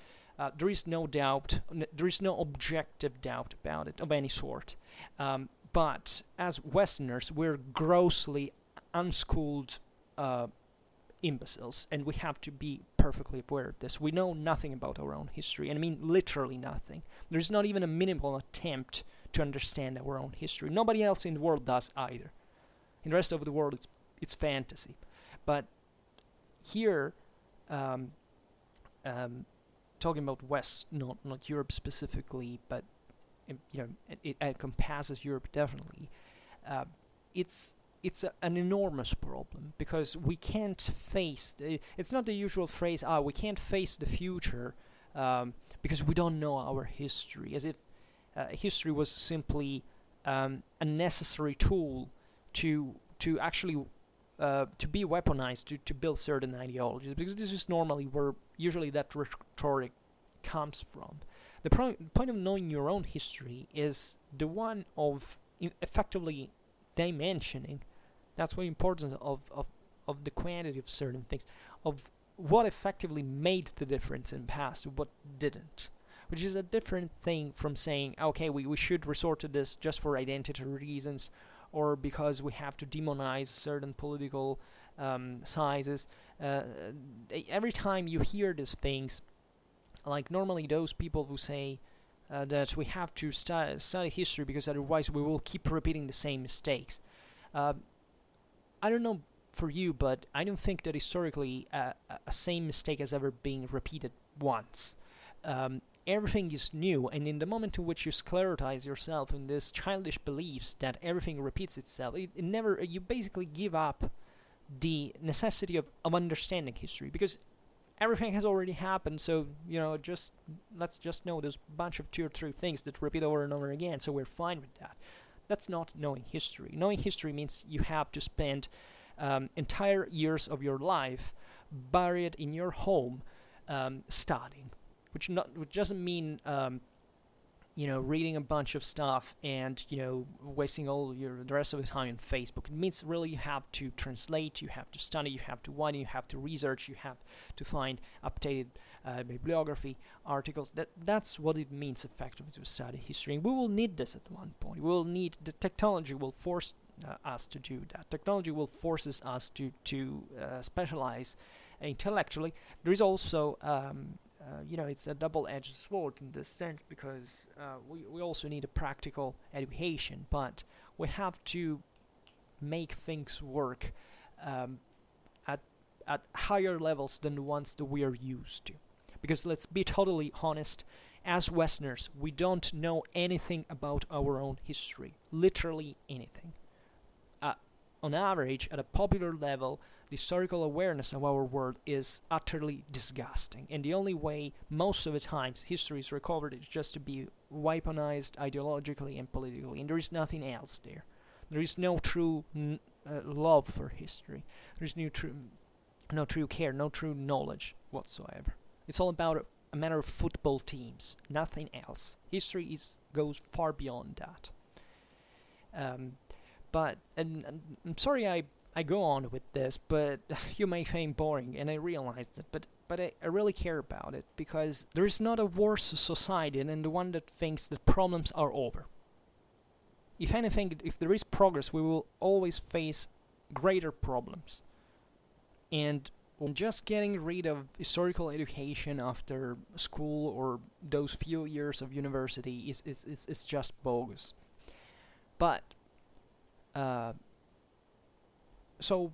Speaker 1: There is no doubt, there is no objective doubt about it of any sort. But as Westerners, we're grossly unschooled imbeciles, and we have to be perfectly aware of this. We know nothing about our own history, and I mean literally nothing. There's not even a minimal attempt to understand our own history. Nobody else in the world does either. In the rest of the world, it's fantasy. But here, talking about West, not Europe specifically, but it encompasses Europe definitely. It's an enormous problem, because we can't face. It's not the usual phrase, we can't face the future because we don't know our history, as if history was simply a necessary tool to actually to be weaponized to build certain ideologies, because this is normally where usually that rhetoric comes from. The point of knowing your own history is the one of effectively dimensioning. That's the importance of the quantity of certain things, of what effectively made the difference in the past, what didn't, which is a different thing from saying, okay, we should resort to this just for identity reasons, or because we have to demonize certain political sizes. Every time you hear these things, like normally those people who say that we have to study history because otherwise we will keep repeating the same mistakes. I don't know for you, but I don't think that historically a same mistake has ever been repeated once. Everything is new, and in the moment in which you sclerotize yourself in this childish beliefs that everything repeats itself, you basically give up the necessity of understanding history, because everything has already happened. So let's just know there's a bunch of 2 or 3 things that repeat over and over again, so we're fine with that. That's not knowing history. Knowing history means you have to spend entire years of your life buried in your home studying, which doesn't mean reading a bunch of stuff and, wasting the rest of the time on Facebook. It means really you have to translate, you have to study, you have to widen, you have to research, you have to find updated bibliography, articles. That's what it means effectively to study history. And we will need this at one point. The technology will force us to do that. Technology will force us to specialize intellectually. There is also it's a double-edged sword in this sense, because we also need a practical education, but we have to make things work at higher levels than the ones that we are used to. Because let's be totally honest, as Westerners, we don't know anything about our own history, literally anything. On average, at a popular level, the historical awareness of our world is utterly disgusting, and the only way most of the times history is recovered is just to be weaponized ideologically and politically, and there is nothing else there. There is no true love for history. There is no true care, no true knowledge whatsoever. It's all about a matter of football teams, nothing else. History goes far beyond that. But I'm sorry I go on with this, but you may find boring, and I realize that, but I really care about it, because there is not a worse society than the one that thinks that problems are over. If anything, if there is progress, we will always face greater problems. And just getting rid of historical education after school or those few years of university is just bogus. But so,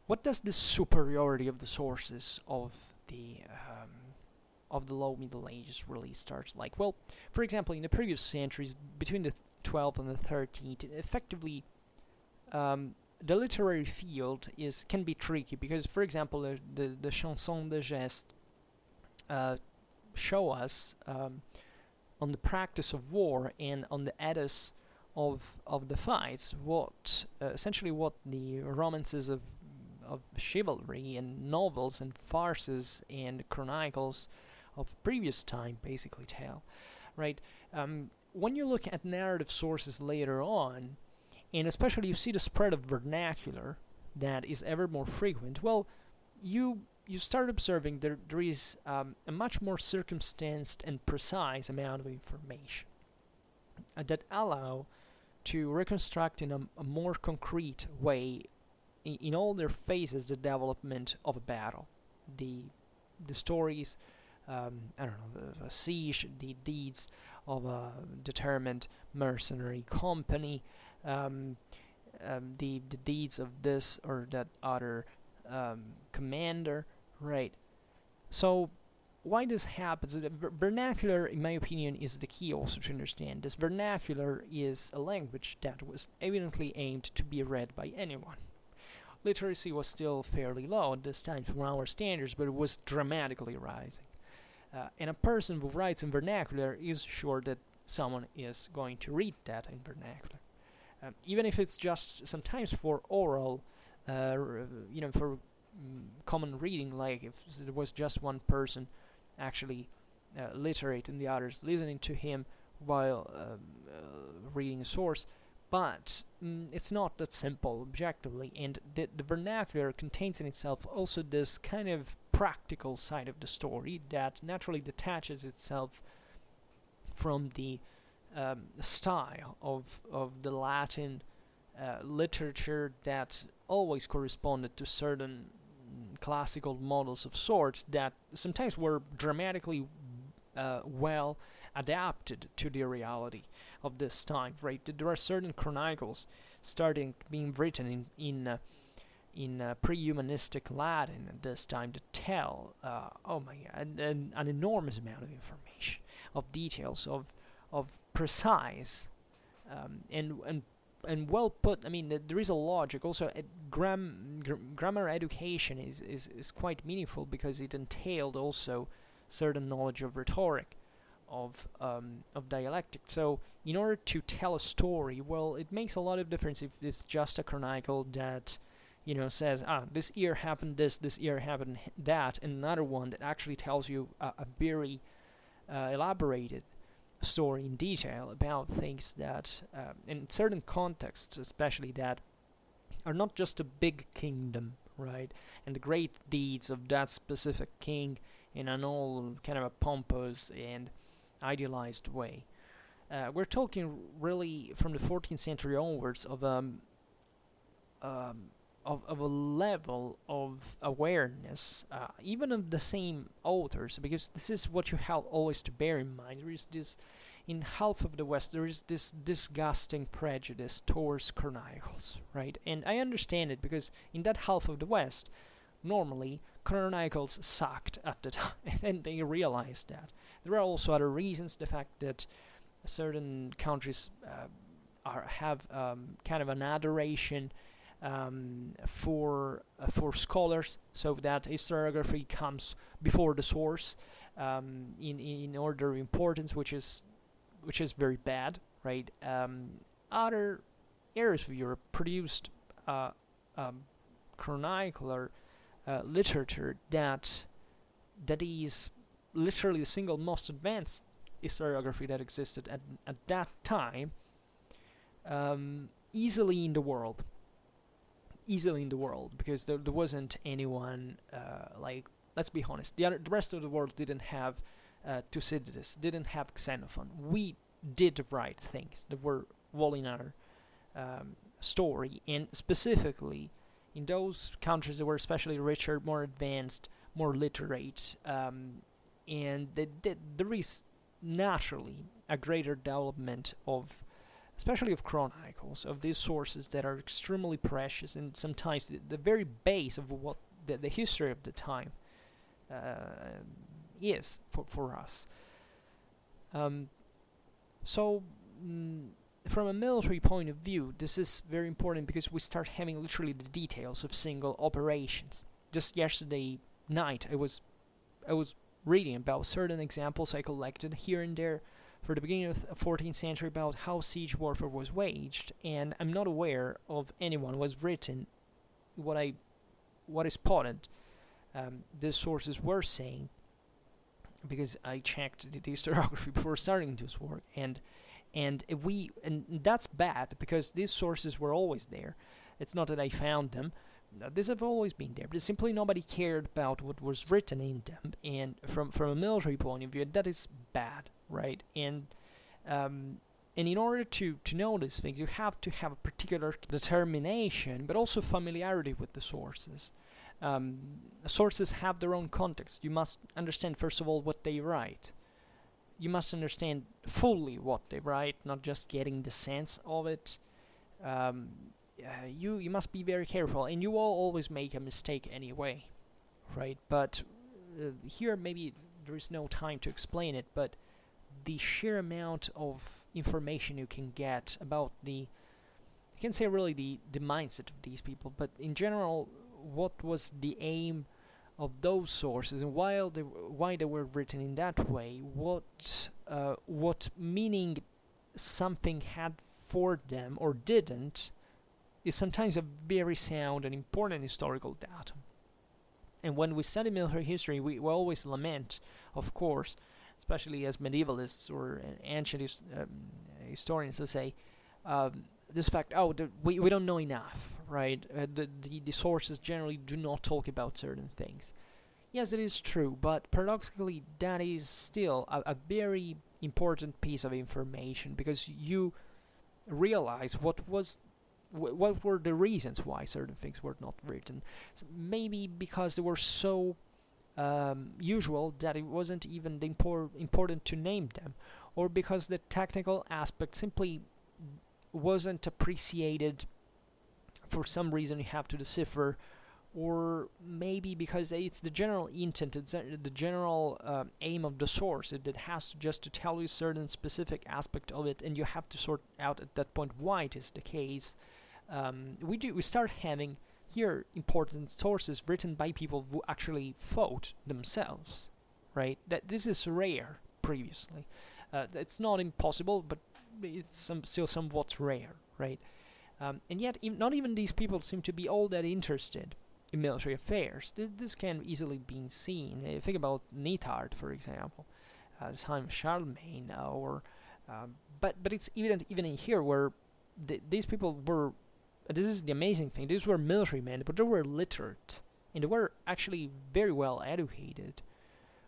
Speaker 1: what does the superiority of the sources of the Low Middle Ages really starts like? Well, for example, in the previous centuries, between the 12th and the 13th, effectively, the literary field can be tricky, because, for example, the chansons de geste show us on the practice of war and on the ethos of the fights, essentially what the romances of chivalry and novels and farces and chronicles of previous time basically tell, right? When you look at narrative sources later on, and especially you see the spread of vernacular that is ever more frequent, well, you start observing there is a much more circumstanced and precise amount of information that allow to reconstruct in a more concrete way, in all their phases, the development of a battle, the stories, a siege, the deeds of a determined mercenary company, the deeds of this or that other commander, right? So why this happens, vernacular, in my opinion, is the key also to understand. This vernacular is a language that was evidently aimed to be read by anyone. Literacy was still fairly low at this time from our standards, but it was dramatically rising. And a person who writes in vernacular is sure that someone is going to read that in vernacular. Even if it's just sometimes for oral, for common reading, like if it was just one person actually literate and the others listening to him while reading a source. But it's not that simple objectively, and the vernacular contains in itself also this kind of practical side of the story that naturally detaches itself from the style of the Latin literature that always corresponded to certain classical models of sorts that sometimes were dramatically well adapted to the reality of this time, right? There are certain chronicles starting being written in pre-humanistic Latin at this time to tell, an enormous amount of information, of details, of precise and well put. I mean, there is a logic. Also, grammar education is quite meaningful because it entailed also certain knowledge of rhetoric, of dialectic. So, in order to tell a story, well, it makes a lot of difference if it's just a chronicle that, says, this year happened this year happened that, and another one that actually tells you a very elaborated story in detail about things that, in certain contexts especially, that are not just a big kingdom, right, and the great deeds of that specific king in an all kind of a pompous and idealized way. We're talking really from the 14th century onwards of a level of awareness, even of the same authors, because this is what you have always to bear in mind. There is this, in half of the West, there is this disgusting prejudice towards chronicles, right? And I understand it, because in that half of the West, normally, chronicles sucked at the time, and they realized that. There are also other reasons, the fact that certain countries have kind of an adoration for scholars, so that historiography comes before the source in order of importance, which is very bad, right? Other areas of Europe produced chronicler literature that is literally the single most advanced historiography that existed at that time, easily in the world, because there wasn't anyone like, let's be honest, the rest of the world didn't have Thucydides, didn't have Xenophon. We did write things that were well in our story, and specifically in those countries that were especially richer, more advanced, more literate, and there is naturally a greater development of, especially of chronicles, of these sources that are extremely precious, and sometimes the very base of what the history of the time is for us. So from a military point of view, this is very important, because we start having literally the details of single operations. Just yesterday night, I was reading about certain examples I collected here and there for the beginning of the 14th century about how siege warfare was waged, and I'm not aware of anyone who has written what I spotted these sources were saying, because I checked the historiography before starting this work, and that's bad, because these sources were always there. It's not that I found them. These have always been there, but simply nobody cared about what was written in them, and from a military point of view, that is bad, right? And in order to know these things, you have to have a particular determination, but also familiarity with the sources. Sources have their own context. You must understand, first of all, what they write. You must understand fully what they write, not just getting the sense of it. You must be very careful, and you will always make a mistake anyway, right? But here maybe there is no time to explain it, but the sheer amount of information you can get about you can say really the mindset of these people, but in general, what was the aim of those sources, and why they were written in that way, what meaning something had for them or didn't, is sometimes a very sound and important historical datum. And when we study military history, we always lament, of course, especially as medievalists or ancient historians, let's say, this fact, we don't know enough, right? The sources generally do not talk about certain things. Yes, it is true, but paradoxically, that is still a very important piece of information, because you realize what were the reasons why certain things were not written. So maybe because they were so usual that it wasn't even important to name them, or because the technical aspect simply wasn't appreciated for some reason you have to decipher, or maybe because it's the general intent, it's the general aim of the source. It has just to tell you a certain specific aspect of it, and you have to sort out at that point why it is the case. We start having here important sources written by people who actually fought themselves, right? That this is rare previously. It's not impossible, but it's still somewhat rare, right? And yet, not even these people seem to be all that interested in military affairs. This can easily be seen. Think about Nithard, for example. at the time of Charlemagne, but it's even in here where these people were. This is the amazing thing. These were military men, but they were literate and they were actually very well educated,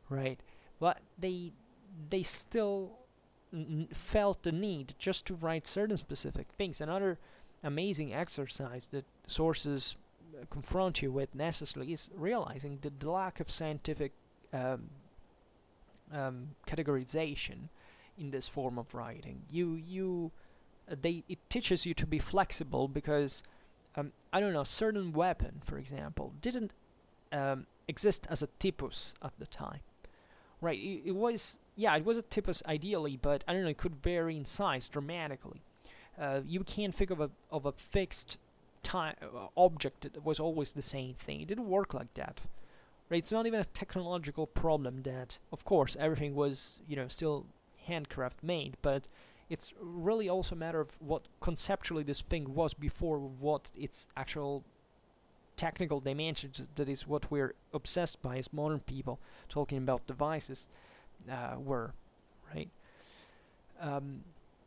Speaker 1: right? But they still felt the need just to write certain specific things. Another amazing exercise that sources confront you with necessarily is realizing that the lack of scientific categorization in this form of writing. It teaches you to be flexible because I don't know, a certain weapon, for example, didn't exist as a typus at the time, right? It was a typus ideally, but I don't know, it could vary in size dramatically. You can't think of a fixed time object that was always the same thing. It didn't work like that, right? It's not even a technological problem that, of course, everything was still handcraft made, but it's really also a matter of what conceptually this thing was before what its actual technical dimensions, that is what we're obsessed by as modern people talking about devices, were, right?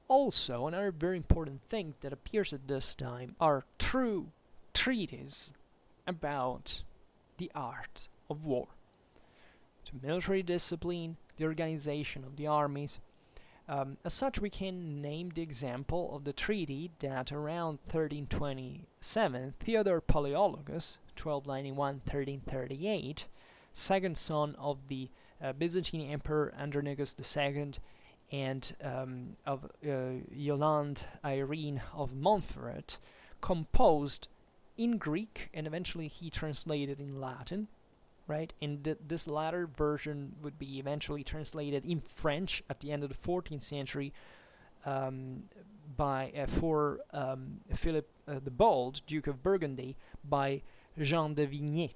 Speaker 1: Also, another very important thing that appears at this time are true treatises about the art of war. So military discipline, the organization of the armies. As such, we can name the example of the treaty that around 1327 Theodore Palaeologus, 1291-1338, second son of the Byzantine Emperor Andronicus II and of Yolande Irene of Montferrat, composed in Greek, and eventually he translated in Latin, right? And this latter version would be eventually translated in French at the end of the 14th century for Philip the Bold, Duke of Burgundy, by Jean de Vigny,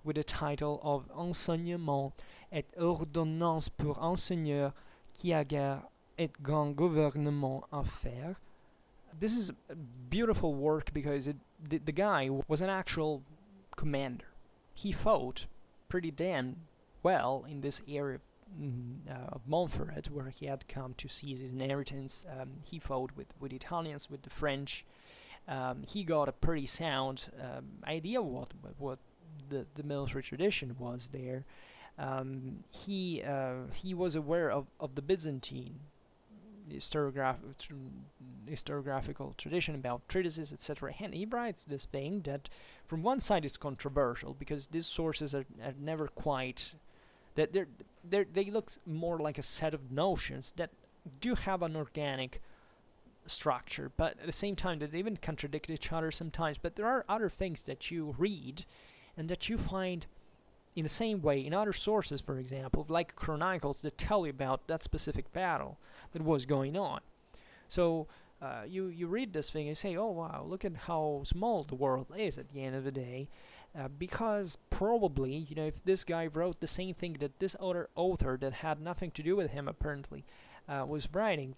Speaker 1: with the title of Enseignement et ordonnance pour enseigneurs qui a guerre et grand gouvernement à faire. This is a beautiful work because the guy was an actual commander. He fought pretty damn well in this area of Montferrat, where he had come to seize his inheritance. He fought with Italians, with the French. He got a pretty sound idea what the military tradition was there. He was aware of the Byzantine historiographical tradition about treatises, etc. And he writes this thing that, from one side, is controversial because these sources are never quite that they look more like a set of notions that do have an organic structure, but at the same time that they even contradict each other sometimes. But there are other things that you read and that you find in the same way in other sources, for example, like chronicles that tell you about that specific battle that was going on. So you read this thing and say, oh wow, look at how small the world is at the end of the day, because probably, if this guy wrote the same thing that this other author that had nothing to do with him apparently was writing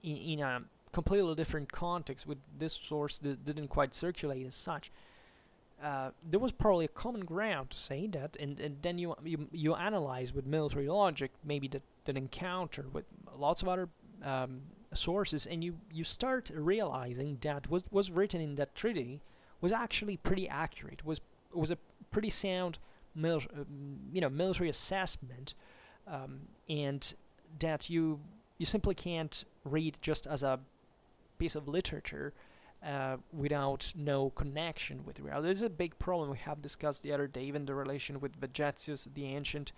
Speaker 1: in a completely different context with this source that didn't quite circulate as such, there was probably a common ground to say that, and then you analyze with military logic maybe that encounter with lots of other sources, and you start realizing that what was written in that treaty was actually pretty accurate. Was a pretty sound military assessment, and that you simply can't read just as a piece of literature without no connection with reality. This is a big problem we have discussed the other day, even the relation with Vegetius, the ancient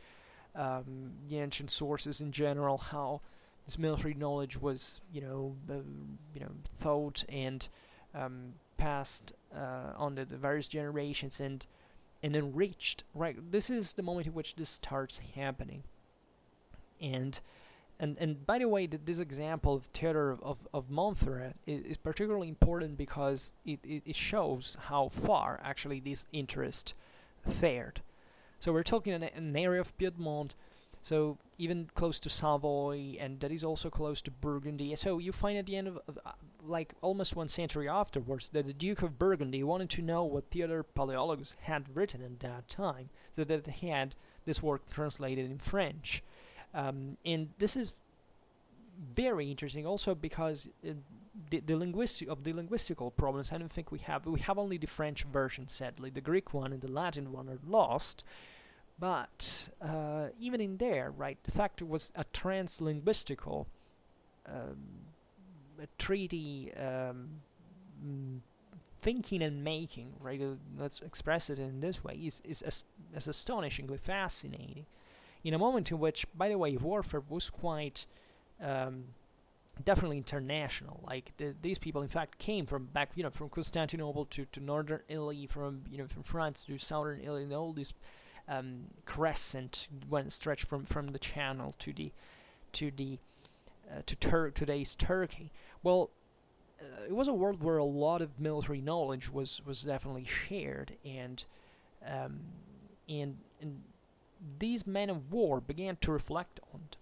Speaker 1: sources in general, how this military knowledge was, thought and passed on the various generations and enriched. Right, this is the moment in which this starts happening, and by the way, this example of Theodore of Montferrat is particularly important because it shows how far actually this interest fared. So we're talking an area of Piedmont, so even close to Savoy, and that is also close to Burgundy. So you find at the end of like almost 1 century afterwards that the Duke of Burgundy wanted to know what Theodore Palaeologus had written at that time, so that he had this work translated in French. And this is very interesting also because the linguistical problems, I don't think we have only the French version, sadly. The Greek one and the Latin one are lost, but even in there, right, the fact it was a translinguistical a treaty, thinking and making, right, let's express it in this way, is astonishingly fascinating in a moment in which, by the way, warfare was quite definitely international. Like these people, in fact, came from back, from Constantinople to northern Italy, from France to southern Italy, and all this crescent went stretched from the Channel to today's Turkey. Well, it was a world where a lot of military knowledge was definitely shared, and these men of war began to reflect on it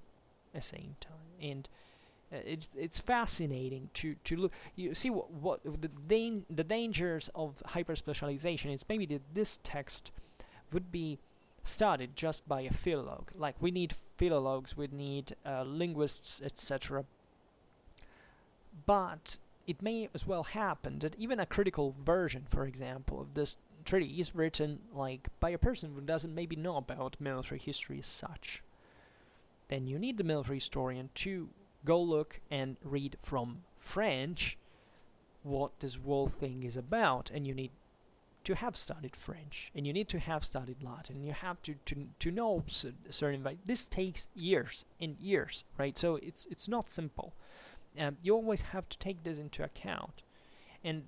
Speaker 1: at the same time, and it's fascinating to look. You see what the dangers of hyper specialization. It's maybe that this text would be studied just by a philologue. Like, we need philologues, we need linguists, etc. But it may as well happen that even a critical version, for example, of this treaty is written like by a person who doesn't maybe know about military history as such. Then you need the military historian to go look and read from French what this whole thing is about, and you need to have studied French, and you need to have studied Latin, and you have to know certain, right? This takes years and years, right? So it's not simple. You always have to take this into account, and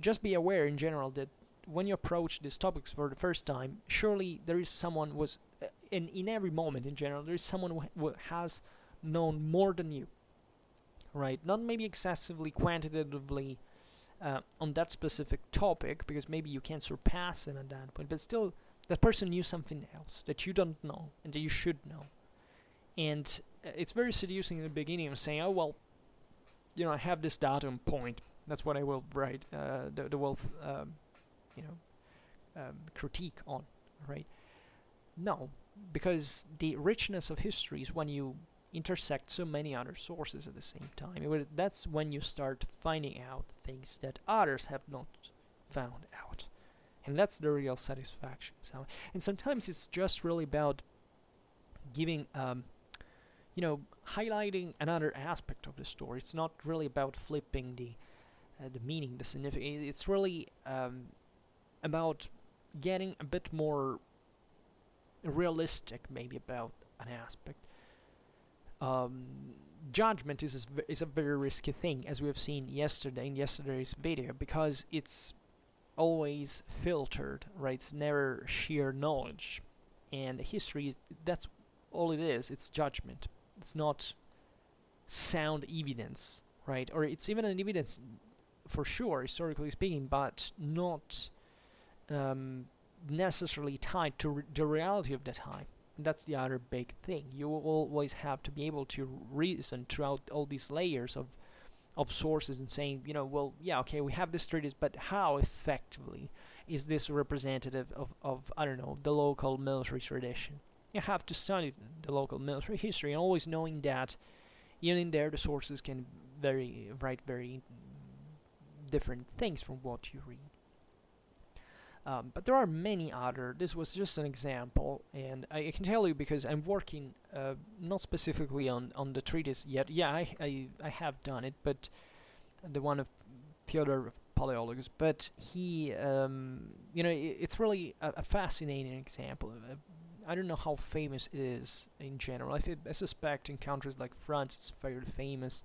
Speaker 1: just be aware in general that when you approach these topics for the first time, surely there is someone in every moment in general, there is someone who has known more than you, right? Not maybe excessively quantitatively on that specific topic, because maybe you can't surpass him at that point, but still that person knew something else that you don't know and that you should know. And it's very seducing in the beginning of saying, oh well, I have this datum point, that's what I will write the wolf critique on, right? No, because the richness of history is when you intersect so many other sources at the same time. That's when you start finding out things that others have not found out, and that's the real satisfaction. So, and sometimes it's just really about giving highlighting another aspect of the story. It's not really about flipping the meaning, the significance. It's really about getting a bit more realistic, maybe, about an aspect. Judgment is a very risky thing, as we have seen yesterday in yesterday's video, because it's always filtered, right? It's never sheer knowledge, and history, that's all it is. It's judgment. It's not sound evidence, right? Or it's even an evidence for sure, historically speaking, but not necessarily tied to the reality of the time. And that's the other big thing. You will always have to be able to reason throughout all these layers of sources and saying, well, yeah, okay, we have this treatise, but how effectively is this representative of I don't know, the local military tradition? You have to study the local military history, and always knowing that even in there the sources can write very different things from what you read. But there are many other. This was just an example, and I can tell you because I'm working not specifically on the treatise yet. Yeah, I have done it, but the one of Theodore of Paleologus. But he, it's really a fascinating example. I don't know how famous it is in general. I suspect in countries like France it's fairly famous.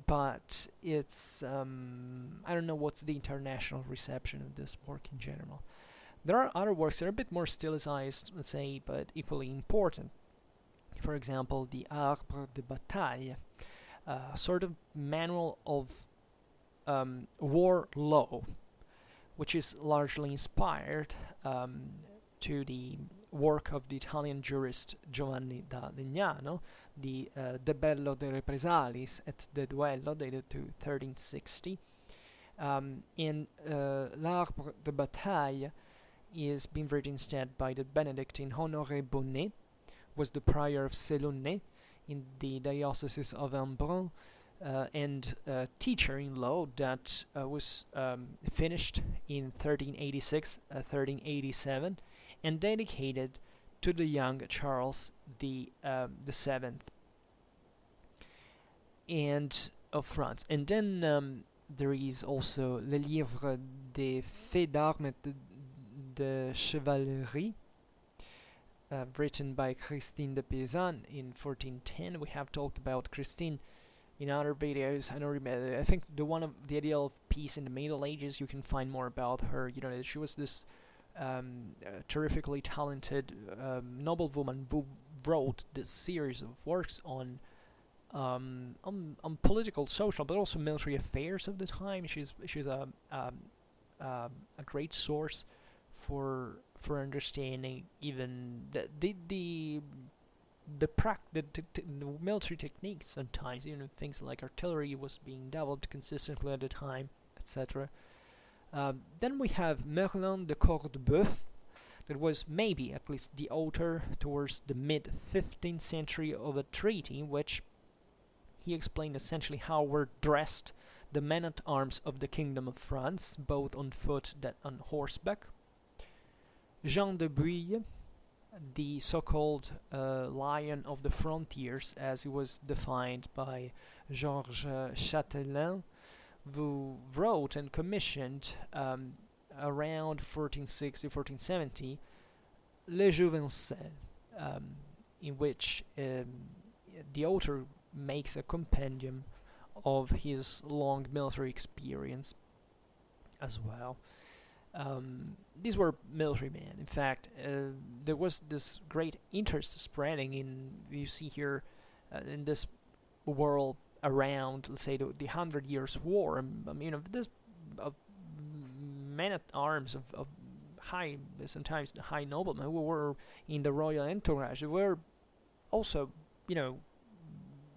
Speaker 1: But it's I don't know what's the international reception of this work in general. There are other works that are a bit more stylized, let's say, but equally important. For example, the Arbre de Bataille, sort of manual of war law, which is largely inspired to the work of the Italian jurist Giovanni da Legnano, the De Bello de Represalis et de Duello, dated to 1360. L'Arbre de Bataille is being written instead by the Benedictine Honoré Bonnet, was the prior of Séloné in the Diocese of Embrun, and teacher in law that was finished in 1386, 1387, and dedicated to the young Charles the Seventh and of France. And then there is also Le Livre des Faits d'Armes de Chevalerie, written by Christine de Pizan in 1410. We have talked about Christine in other videos. I don't remember. I think the ideal of peace in the Middle Ages. You can find more about her. You know, she was this terrifically talented noblewoman who wrote this series of works on political, social, but also military affairs of the time. She's a great source for understanding even the military techniques sometimes, even things like artillery was being developed consistently at the time, etc. Then we have Merlin de Cordebeuf, that was maybe at least the author towards the mid-15th century of a treaty which he explained essentially how were dressed the men-at-arms of the Kingdom of France, both on foot and on horseback. Jean de Bouille, the so-called Lion of the Frontiers, as he was defined by Georges Chatelain, who wrote and commissioned around 1460-1470 Le Jouvencel, in which the author makes a compendium of his long military experience as well. These were military men. In fact, there was this great interest spreading in, you see here, in this world around, let's say, the 100 Years' War. This men-at-arms of high, sometimes high noblemen who were in the royal entourage were also,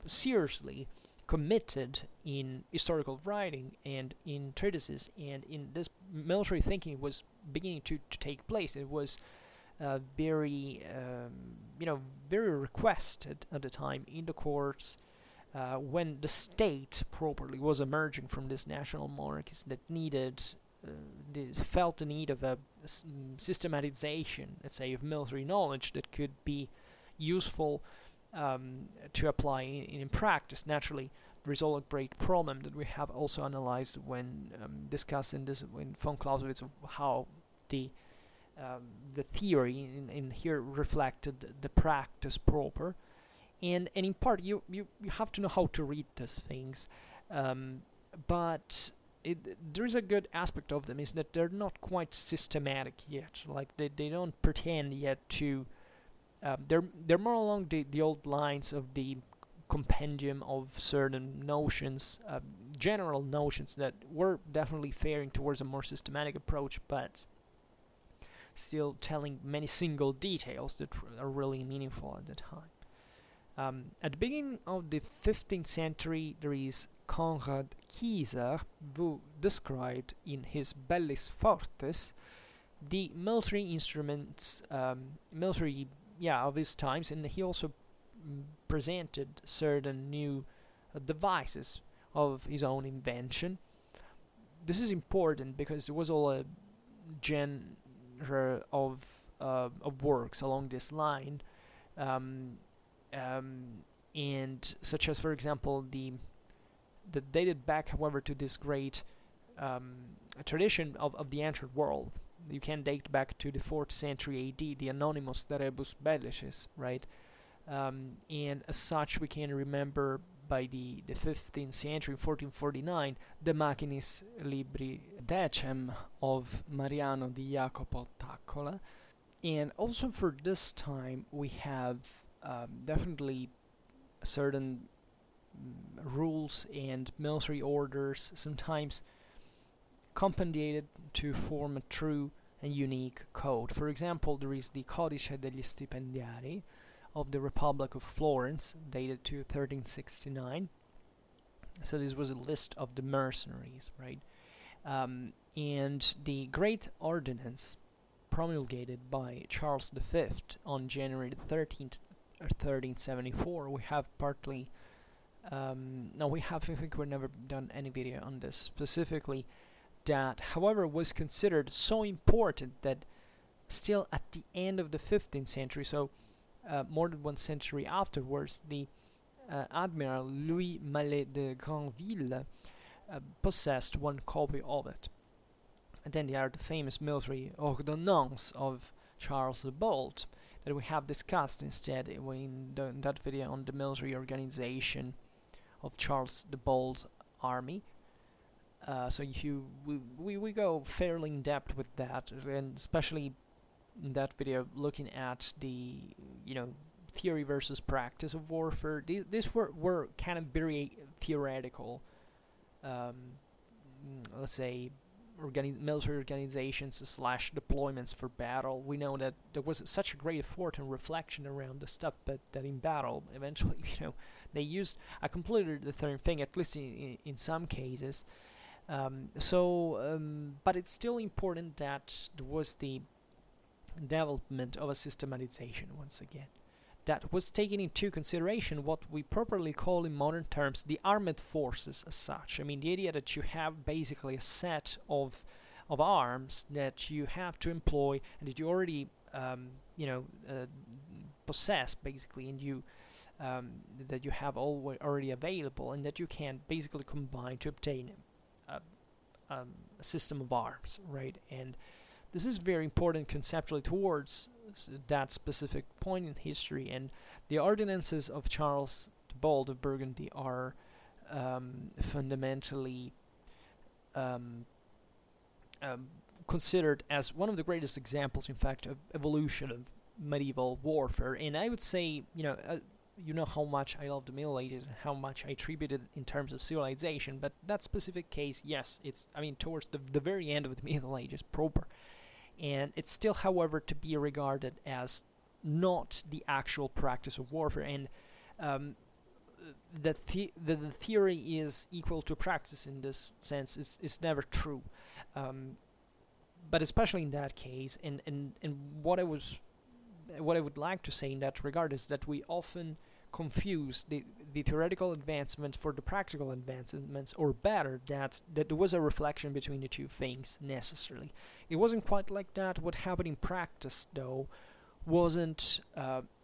Speaker 1: seriously committed in historical writing and in treatises, and in this military thinking was beginning to take place. It was very requested at the time in the courts, when the state properly was emerging from this national monarchies that felt the need of a systematization, let's say, of military knowledge that could be useful to apply in practice. Naturally, there is all a great problem that we have also analyzed when discussing this in von Clausewitz, of how the theory in here reflected the practice proper, and in part you have to know how to read these things, but there is a good aspect of them is that they're not quite systematic yet. Like they don't pretend yet to. They're more along the old lines of the compendium of certain notions, general notions that were definitely faring towards a more systematic approach, but still telling many single details that are really meaningful at the time. At the beginning of the 15th century, there is Conrad Kieser, who described in his Bellis Fortes the military instruments, of his times, and he also presented certain new devices of his own invention. This is important because there was all a genre of works along this line, and such as, for example, that dated back, however, to this great tradition of the ancient world. You can date back to the 4th century AD, the Anonymous de Rebus Bellicis, right? And as such, we can remember by the 15th century, 1449, the Machinis Libri Decem of Mariano di Jacopo Taccola. And also for this time, we have definitely certain rules and military orders, sometimes compendiated to form a true and unique code. For example, there is the Codice degli Stipendiari of the Republic of Florence, dated to 1369. So this was a list of the mercenaries, right? And the Great Ordinance, promulgated by Charles V on January 13th, 1374. We have partly no, we have, I think we've never done any video on this specifically, that however was considered so important that still at the end of the 15th century, so more than 1 century afterwards, the Admiral Louis Mallet de Granville possessed one copy of it. And then there are the famous military Ordinance of Charles the Bold that we have discussed instead in that video on the military organization of Charles the Bold's army. So if you we go fairly in depth with that, and especially in that video looking at the theory versus practice of warfare. These were kind of very theoretical, let's say, military organizations / deployments for battle. We know that there was such a great effort and reflection around the stuff, but that in battle, eventually, they used a completely different thing, at least in some cases. But it's still important that there was the development of a systematization once again that was taking into consideration what we properly call in modern terms the armed forces as such. I mean, the idea that you have basically a set of arms that you have to employ and that you already possess basically, and you that you have already available, and that you can basically combine to obtain a system of arms, right? And this is very important conceptually towards that specific point in history, and the ordinances of Charles the Bold of Burgundy are fundamentally considered as one of the greatest examples, in fact, of evolution of medieval warfare. And I would say, you know how much I love the Middle Ages and how much I attribute it in terms of civilization, but that specific case, yes, it's, towards the very end of the Middle Ages proper. And it's still, however, to be regarded as not the actual practice of warfare, and the theory is equal to practice in this sense is never true. But especially in that case, and what I would like to say in that regard is that we often confuse the theoretical advancement for the practical advancements, or better, that there was a reflection between the two things necessarily. It wasn't quite like that. What happened in practice, though, wasn't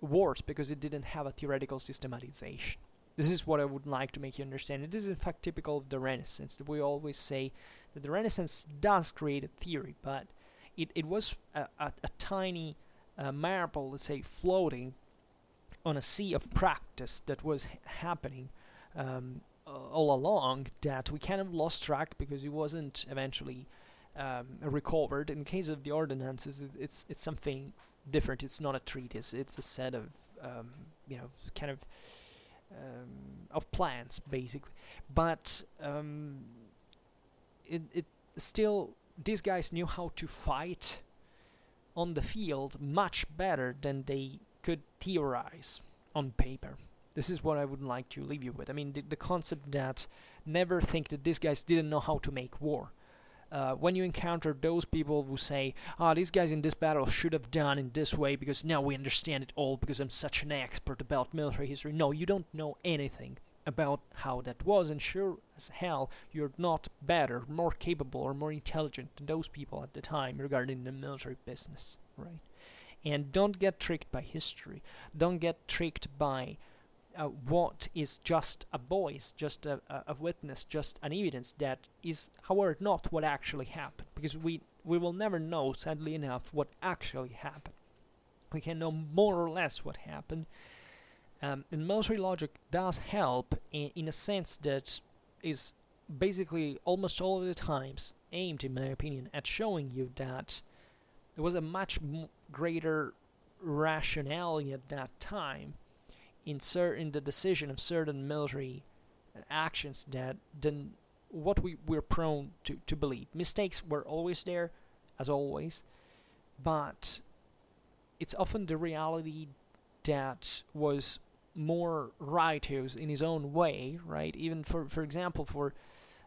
Speaker 1: worse because it didn't have a theoretical systematization. This is what I would like to make you understand. It is in fact typical of the Renaissance, that we always say that the Renaissance does create a theory, but it was a tiny marble, let's say, floating on a sea of practice that was happening all along, that we kind of lost track because it wasn't eventually recovered. In the case of the ordinances, it's something different. It's not a treatise. It's a set of of plans, basically. But it still, these guys knew how to fight on the field much better than they could theorize on paper. This is what I would like to leave you with. I mean, the concept that never think that these guys didn't know how to make war. When you encounter those people who say, these guys in this battle should have done in this way because now we understand it all because I'm such an expert about military history. No, you don't know anything about how that was, and sure as hell you're not better, more capable, or more intelligent than those people at the time regarding the military business, right? And don't get tricked by history. Don't get tricked by what is just a voice, just a witness, just an evidence that is, however, not what actually happened. Because we will never know, sadly enough, what actually happened. We can know more or less what happened. And military logic does help in a sense that is basically almost all of the times aimed, in my opinion, at showing you that there was a much greater rationality at that time in the decision of certain military actions than what we're prone to believe. Mistakes were always there, as always, but it's often the reality that was more righteous in his own way, right? Even for example,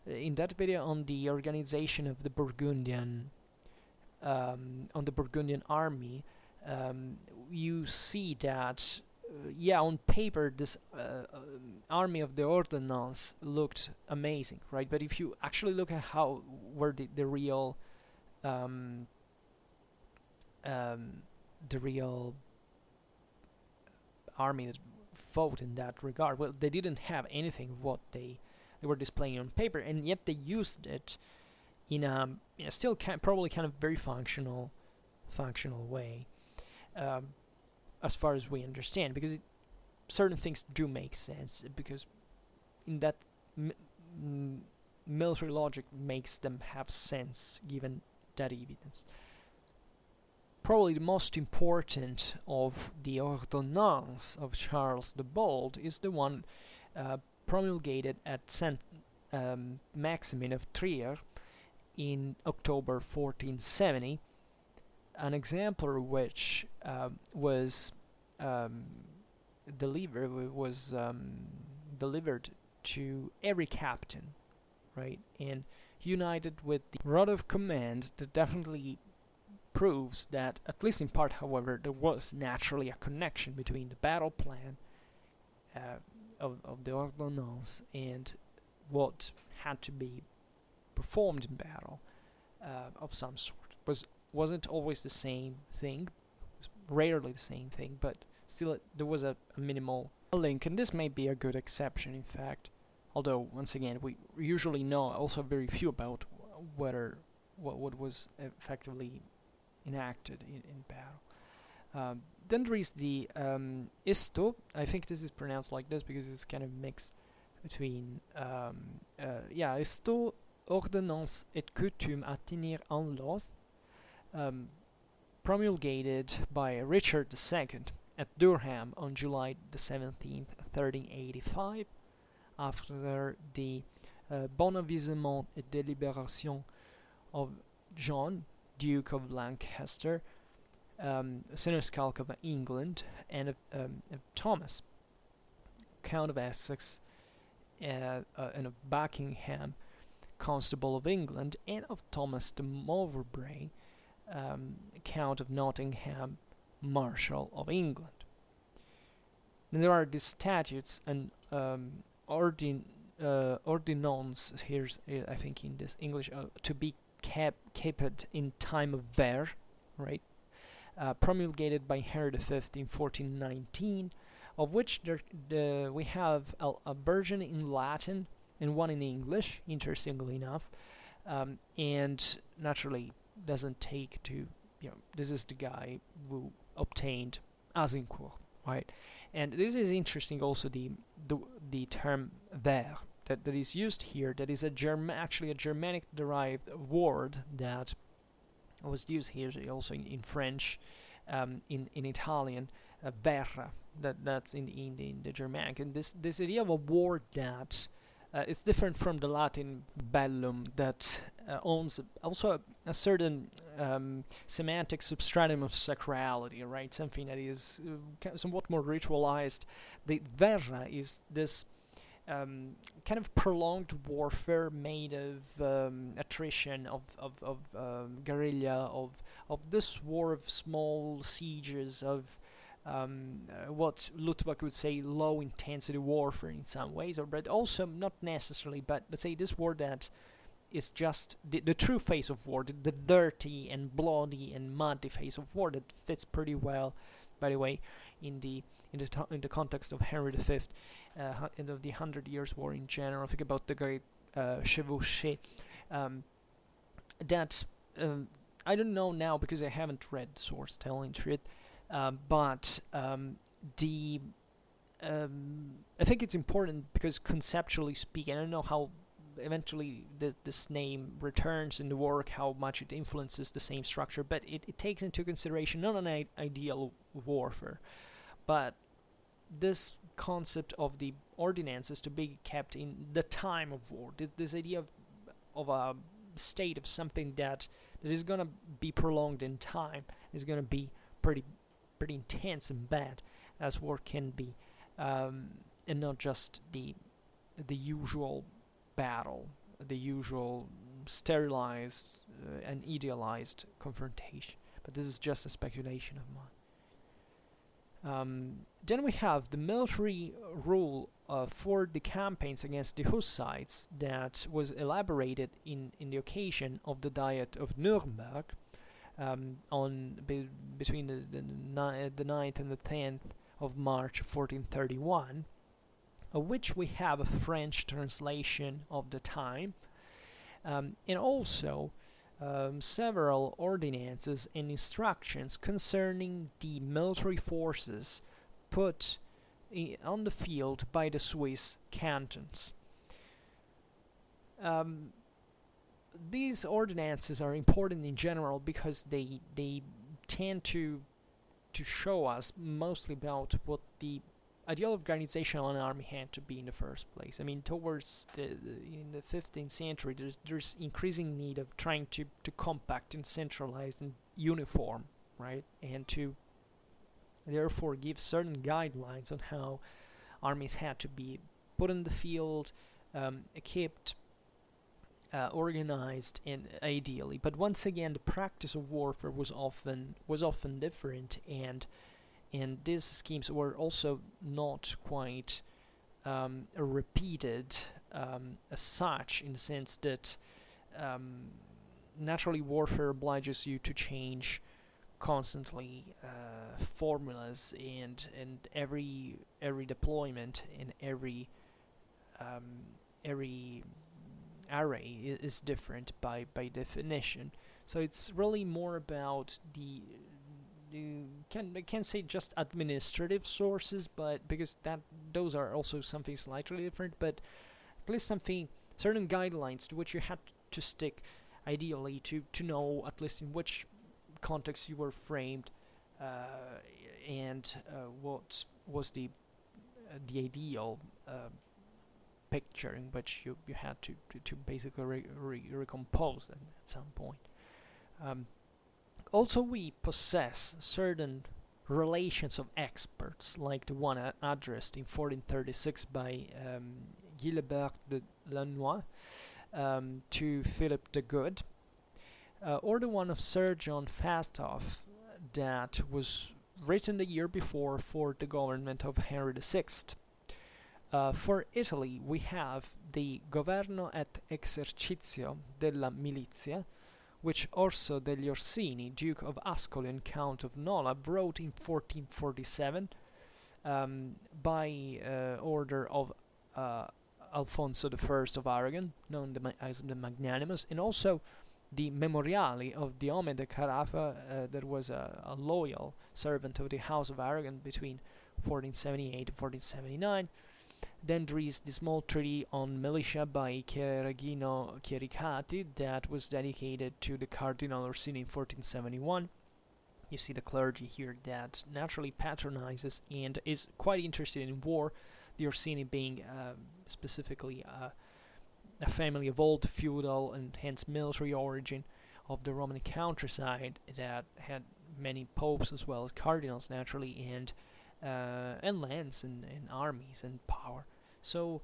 Speaker 1: in that video on the organization of the Burgundian army, you see that yeah, on paper, this army of the Ordinance looked amazing, right? But if you actually look at how were the real um, um, the real army that fought in that regard, well, they didn't have anything of what they were displaying on paper, and yet they used it in a still probably kind of very functional way, um, as far as we understand, because certain things do make sense, because in that military logic makes them have sense given that evidence. Probably the most important of the Ordonnance of Charles the Bold is the one promulgated at Saint Maximin of Trier in October 1470, an exemplar which was delivered to every captain, right, and united with the rod of command that definitely proves that, at least in part, however, there was naturally a connection between the battle plan of the Ordonnance and what had to be performed in battle of some sort. Wasn't always the same thing, rarely the same thing, but still there was a minimal link, and this may be a good exception, in fact. Although, once again, we usually know also very few about what was effectively enacted in battle. Then there is the isto. I think this is pronounced like this because it's kind of mixed between isto, ordonnance et coutume à tenir en laws, promulgated by Richard II at Durham on July the 17th, 1385, after the bon avisement et délibération of John, Duke of Lancaster, Seneschalk of England, and of Thomas, Count of Essex, and of Buckingham, Constable of England, and of Thomas de Montverbury, Count of Nottingham, Marshal of England. And there are the statutes and ordinance, here's I think in this English, to be kept in time of ver, right? Promulgated by Henry V in 1419, of which we have a version in Latin and one in English, interestingly enough, and naturally doesn't take to, this is the guy who obtained Azincourt, right? And this is interesting also, the term ver that is used here, that is actually a Germanic derived word that was used here also in French, in Italian, verra, that's in the Germanic, and this idea of a word that it's different from the Latin bellum that owns also a certain semantic substratum of sacrality, right? Something that is somewhat more ritualized. The verra is this kind of prolonged warfare made of attrition, of guerrilla, of this war of small sieges, of what Luttwak would say low intensity warfare in some ways, but also not necessarily, but let's say this war that is just the true face of war, the dirty and bloody and muddy face of war that fits pretty well, by the way, in the context of Henry V, and of the 100 Years' War in general. Think about the great chevauchée. That I don't know now because I haven't read the source telling truth, but I think it's important because conceptually speaking, I don't know how eventually this name returns in the work, how much it influences the same structure, but it takes into consideration not an ideal warfare, but this concept of the ordinances to be kept in the time of war, this idea of a state of something that is going to be prolonged in time, is going to be pretty intense and bad as war can be, and not just the usual battle, the usual sterilized and idealized confrontation. But this is just a speculation of Then we have the military rule for the campaigns against the Hussites that was elaborated in the occasion of the Diet of Nuremberg between the 9th and the 10th of March 1431, of which we have a French translation of the time, and also several ordinances and instructions concerning the military forces put on the field by the Swiss cantons. These ordinances are important in general because they tend to show us mostly about what the ideal organization of an army had to be in the first place. I mean, towards in the 15th century, there's increasing need of trying to compact and centralize and uniform, right, and to therefore give certain guidelines on how armies had to be put in the field, equipped, organized, and ideally. But once again, the practice of warfare was often different, and these schemes were also not quite repeated as such, in the sense that naturally warfare obliges you to change constantly formulas, and every deployment and every array is different by definition. So it's really more about the I can't say just administrative sources, but because those are also something slightly different, but at least certain guidelines to which you had to stick, ideally to know at least in which context you were framed, and what was the ideal picture in which you had to basically recompose them at some point. Also, we possess certain relations of experts, like the one addressed in 1436 by Guilbert de Lannoy to Philip the Good, or the one of Sir John Fastolf that was written the year before for the government of Henry VI. For Italy, we have the Governo et Esercizio della Milizia, which Orso degli Orsini, Duke of Ascoli and Count of Nola, wrote in 1447 by order of Alfonso I of Aragon, known as the Magnanimous, and also the Memoriali of Diome de Carafa, that was a loyal servant of the House of Aragon between 1478 and 1479. Then there is the small treaty on militia by Cheragino Chiericati that was dedicated to the Cardinal Orsini in 1471. You see the clergy here that naturally patronizes and is quite interested in war, the Orsini being specifically a family of old feudal and hence military origin of the Roman countryside that had many popes as well as cardinals naturally, and lands and armies and power. So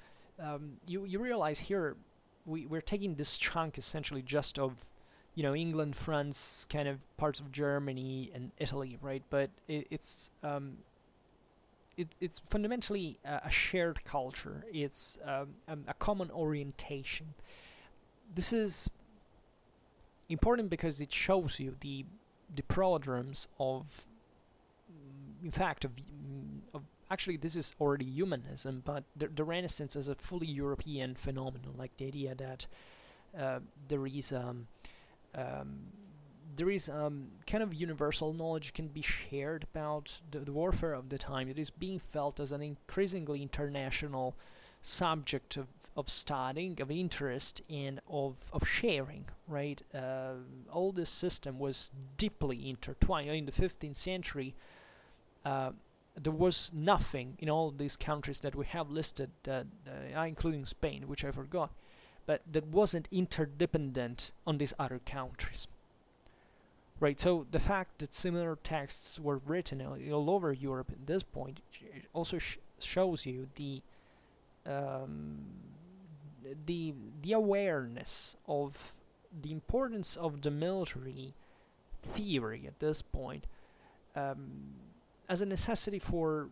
Speaker 1: you realize here we're taking this chunk essentially just of England, France, kind of parts of Germany and Italy, right? But it's fundamentally a shared culture. It's a common orientation. This is important because it shows you the prodromes of, in fact, of actually this is already humanism, but the Renaissance is a fully European phenomenon, like the idea that there is kind of universal knowledge can be shared about the warfare of the time. It is being felt as an increasingly international subject of studying, of interest, and of sharing, right? All this system was deeply intertwined. In the 15th century, there was nothing in all these countries that we have listed, including Spain, which I forgot, but that wasn't interdependent on these other countries. Right, so the fact that similar texts were written all over Europe at this point also shows you the awareness of the importance of the military theory at this point. as a necessity for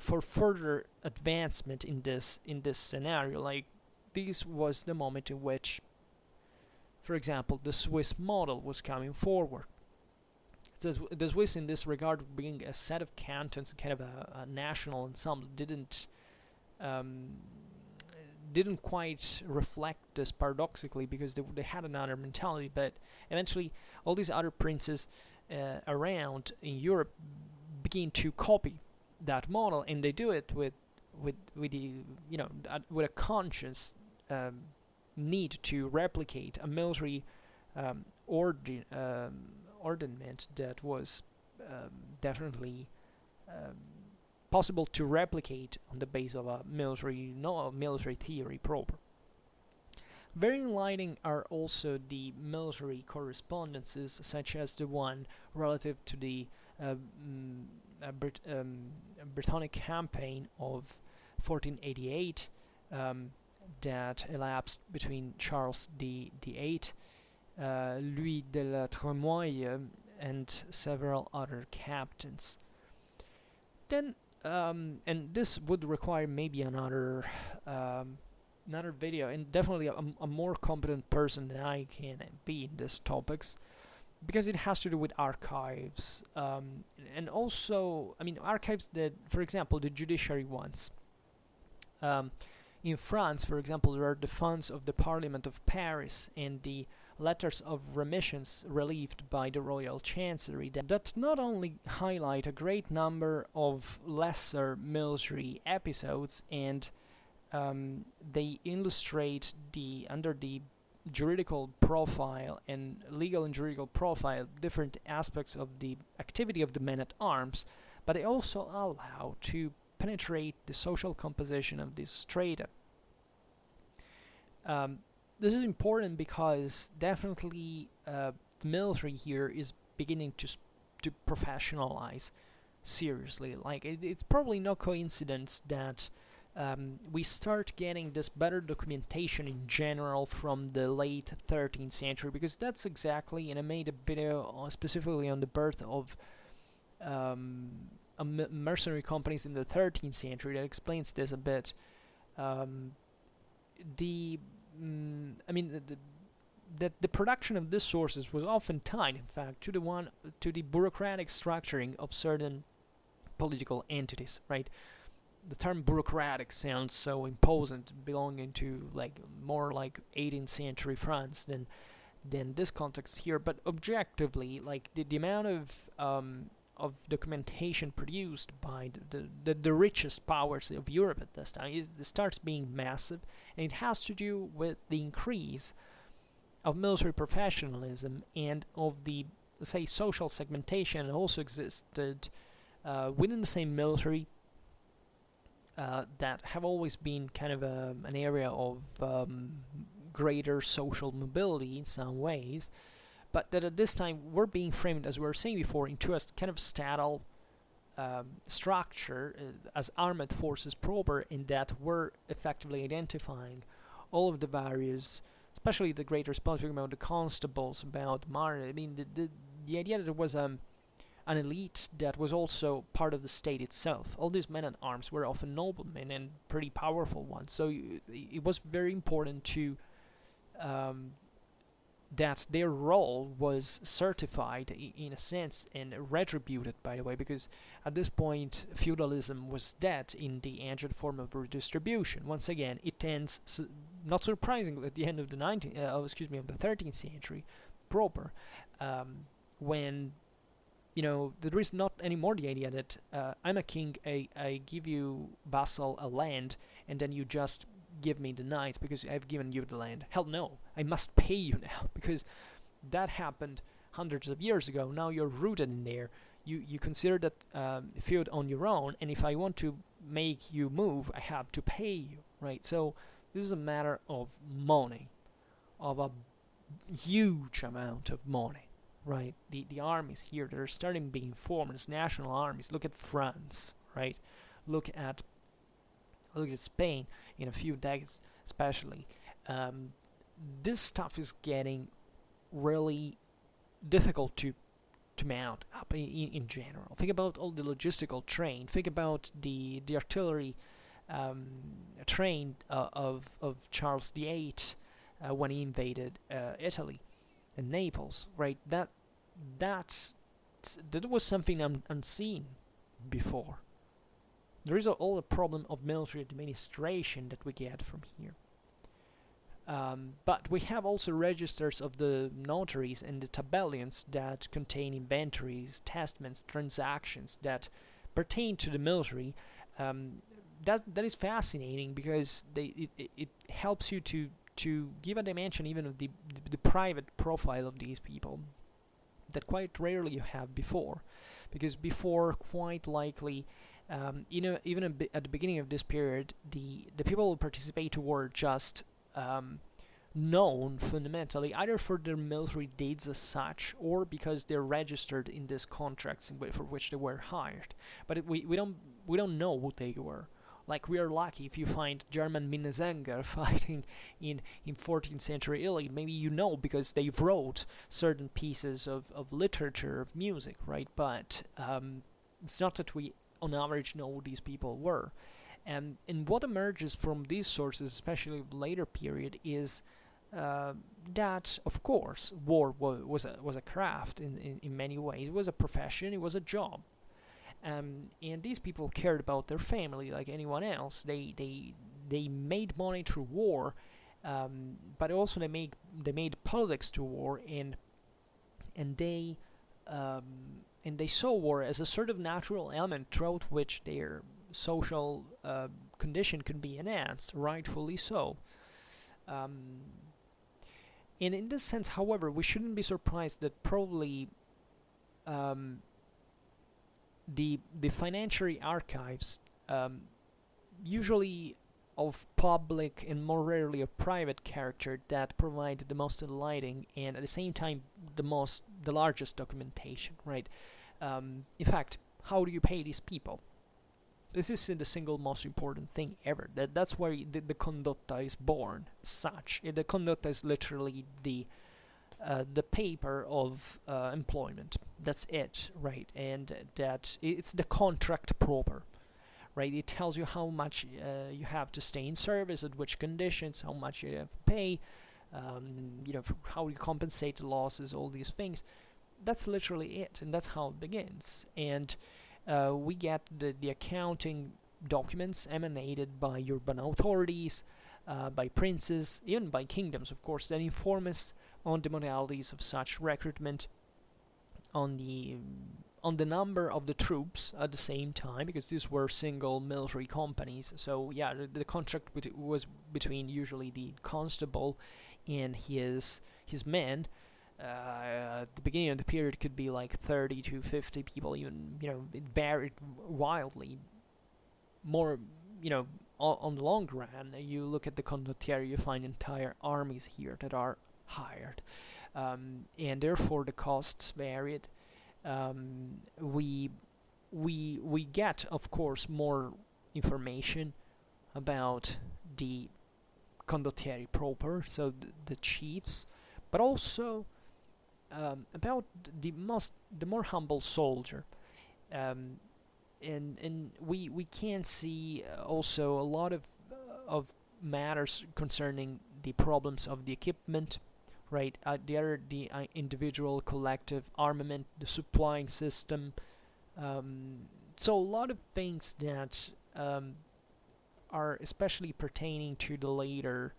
Speaker 1: for further advancement in this scenario. Like, this was the moment in which, for example, the Swiss model was coming forward. The Swiss, in this regard, being a set of cantons, kind of a national ensemble, didn't quite reflect this, paradoxically, because they had another mentality. But eventually, all these other princes around in Europe begin to copy that model, and they do it with the with a conscious need to replicate a military ordinance that was definitely possible to replicate on the base of a military theory proper. Very enlightening are also the military correspondences, such as the one relative to the Britannic campaign of 1488 that elapsed between Charles VIII, Louis de la Tremoille, and several other captains. Then, and this would require maybe another video, and definitely a more competent person than I can be in these topics, because it has to do with archives, and also, archives that, for example, the judiciary ones. In France, for example, there are the funds of the Parliament of Paris and the letters of remissions relieved by the Royal Chancery that not only highlight a great number of lesser military episodes, and they illustrate under the juridical profile and legal and juridical profile different aspects of the activity of the men-at-arms, but they also allow to penetrate the social composition of this strata. This is important because definitely the military here is beginning to professionalize seriously. Like, it's probably no coincidence that we start getting this better documentation in general from the late 13th century, because that's exactly, and I made a video specifically on the birth of mercenary companies in the 13th century that explains this a bit. The production of these sources was often tied, in fact, to the bureaucratic structuring of certain political entities, right? The term bureaucratic sounds so imposing, belonging to more like 18th century France than this context here. But objectively, like the amount of documentation produced by the richest powers of Europe at this time starts being massive, and it has to do with the increase of military professionalism and of the, say, social segmentation that also existed within the same military, that have always been kind of an area of greater social mobility in some ways, but that at this time were being framed, as we were saying before, into a kind of statal structure as armed forces proper, in that were effectively identifying all of the various, especially the great responsibility about the constables, about the idea that there was an elite that was also part of the state itself. All these men-at-arms were often noblemen and pretty powerful ones, so it was very important to that their role was certified in a sense, and retributed, by the way, because at this point feudalism was dead in the ancient form of redistribution. Once again, it ends, not surprisingly, at the end of the 13th century proper, when there is not anymore the idea that I'm a king, I give you, vassal, a land, and then you just give me the knights because I've given you the land. Hell no, I must pay you now, because that happened hundreds of years ago. Now you're rooted in there. You consider that feud on your own, and if I want to make you move, I have to pay you, right? So this is a matter of money, of a huge amount of money, right? The armies here that are starting being formed as national armies. Look at France, right? Look at Spain in a few decades, especially. This stuff is getting really difficult to to mount up in general. Think about all the logistical train. Think about the artillery train of Charles VIII when he invaded Italy and Naples, right? That was something unseen before. There is all a problem of military administration that we get from here. But we have also registers of the notaries and the tabellions that contain inventories, testaments, transactions that pertain to the military. That is fascinating because it helps you to give a dimension even of the private profile of these people that quite rarely you have before. Because before, quite likely, even at the beginning of this period, the people who participate were just known fundamentally either for their military deeds as such or because they're registered in these contracts for which they were hired. But we don't know who they were. Like, we are lucky if you find German Minnesänger fighting in 14th century Italy. Maybe you know because they wrote certain pieces of literature, of music, right? But it's not that we on average know who these people were. And what emerges from these sources, especially of the later period, is that, of course, war was a craft in many ways. It was a profession, it was a job. And these people cared about their family like anyone else. They made money through war, but also they made politics through war, and they saw war as a sort of natural element throughout which their social condition could be enhanced, rightfully so. And in this sense, however, we shouldn't be surprised that probably the financial archives, usually of public and more rarely of private character, that provide the most enlightening and at the same time the largest documentation, right? In fact, how do you pay these people? This is the single most important thing ever. That's where the condotta is born. Such the condotta is literally the paper of employment. That's it, right? And that it's the contract proper, right? It tells you how much you have to stay in service, at which conditions, how much you have to pay, how you compensate the losses, all these things. That's literally it, and that's how it begins. And we get the accounting documents emanated by urban authorities, by princes, even by kingdoms, of course, that inform us on the modalities of such recruitment, on the number of the troops at the same time, because these were single military companies. So yeah, the contract was between usually the constable and his men. At the beginning of the period could be like 30 to 50 people, even, it varied wildly. More, on the long run, you look at the condottieri, you find entire armies here that are hired, and therefore the costs varied. We get, of course, more information about the condottieri proper, so the chiefs, but also about the more humble soldier, and we can see also a lot of matters concerning the problems of the equipment, right? The individual collective armament, the supplying system. So a lot of things that are especially pertaining to the later,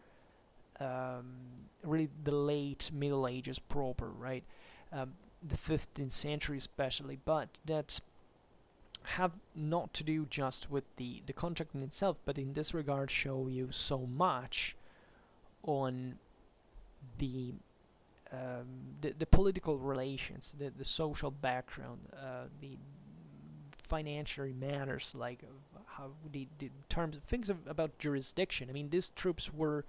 Speaker 1: really the late Middle Ages proper, right? The 15th century especially, but that have not to do just with the contract in itself, but in this regard show you so much on the political relations, the social background, the financial matters, like how the terms, things about jurisdiction. I mean, these troops were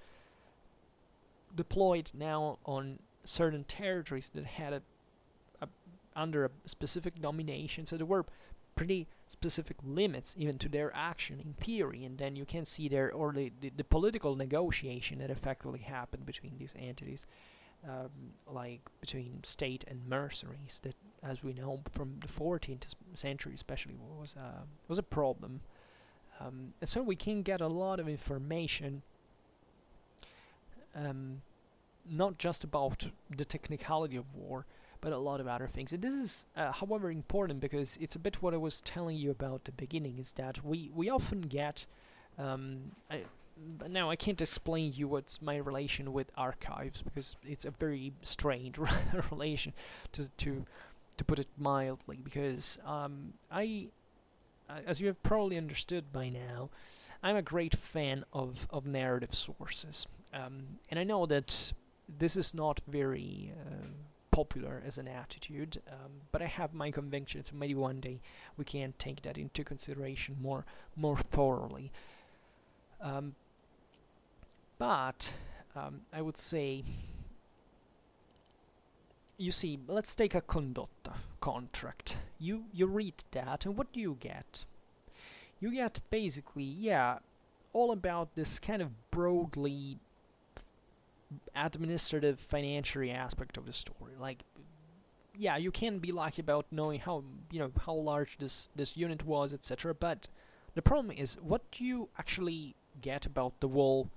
Speaker 1: deployed now on certain territories that had under a specific domination, so there were pretty specific limits even to their action in theory, and then you can see there, or the political negotiation that effectively happened between these entities. like between state and mercenaries, that, as we know from the 14th century especially, was a problem. And so we can get a lot of information, not just about the technicality of war, but a lot of other things. And this is, however, important, because it's a bit what I was telling you about at the beginning, is that we often get... now, I can't explain you what's my relation with archives, because it's a very strained relation, to put it mildly, because as you have probably understood by now, I'm a great fan of narrative sources. And I know that this is not very popular as an attitude, but I have my convictions, and maybe one day we can take that into consideration more thoroughly. But I would say, you see, let's take a condotta contract. You read that, and what do you get? You get basically, yeah, all about this kind of broadly administrative, financiary aspect of the story. Like, yeah, you can be lucky about knowing how large this unit was, etc. But the problem is, what do you actually get about the whole,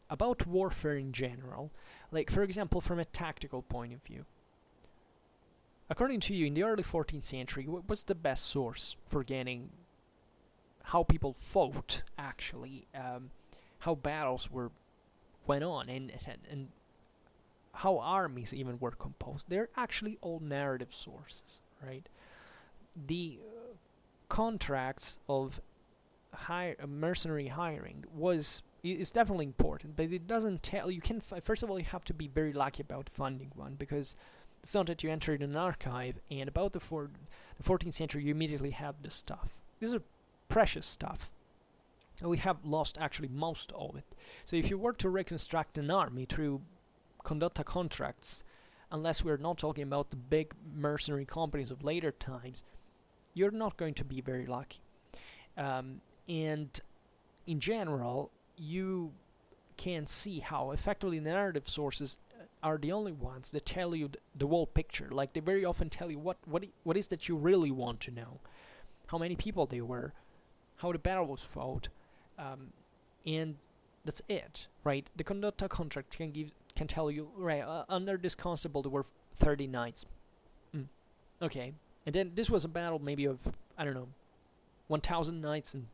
Speaker 1: about warfare in general? Like, for example, from a tactical point of view. According to you, in the early 14th century, what's the best source for getting how people fought, actually, how battles went on, and how armies even were composed? They're actually all narrative sources, right? The contracts of mercenary hiring is definitely important, but it doesn't tell you. First of all, you have to be very lucky about finding one, because it's not that you enter in an archive and about the 14th century you immediately have this stuff. These are precious stuff. We have lost actually most of it. So if you were to reconstruct an army through condotta contracts, unless we're not talking about the big mercenary companies of later times, you're not going to be very lucky. And in general, you can see how effectively narrative sources are the only ones that tell you the whole picture. Like, they very often tell you what is that you really want to know, how many people they were, how the battle was fought, and that's it, right? The condotta contract can tell you, right, under this constable there were 30 knights. Okay, and then this was a battle maybe of, I don't know, 1,000 knights and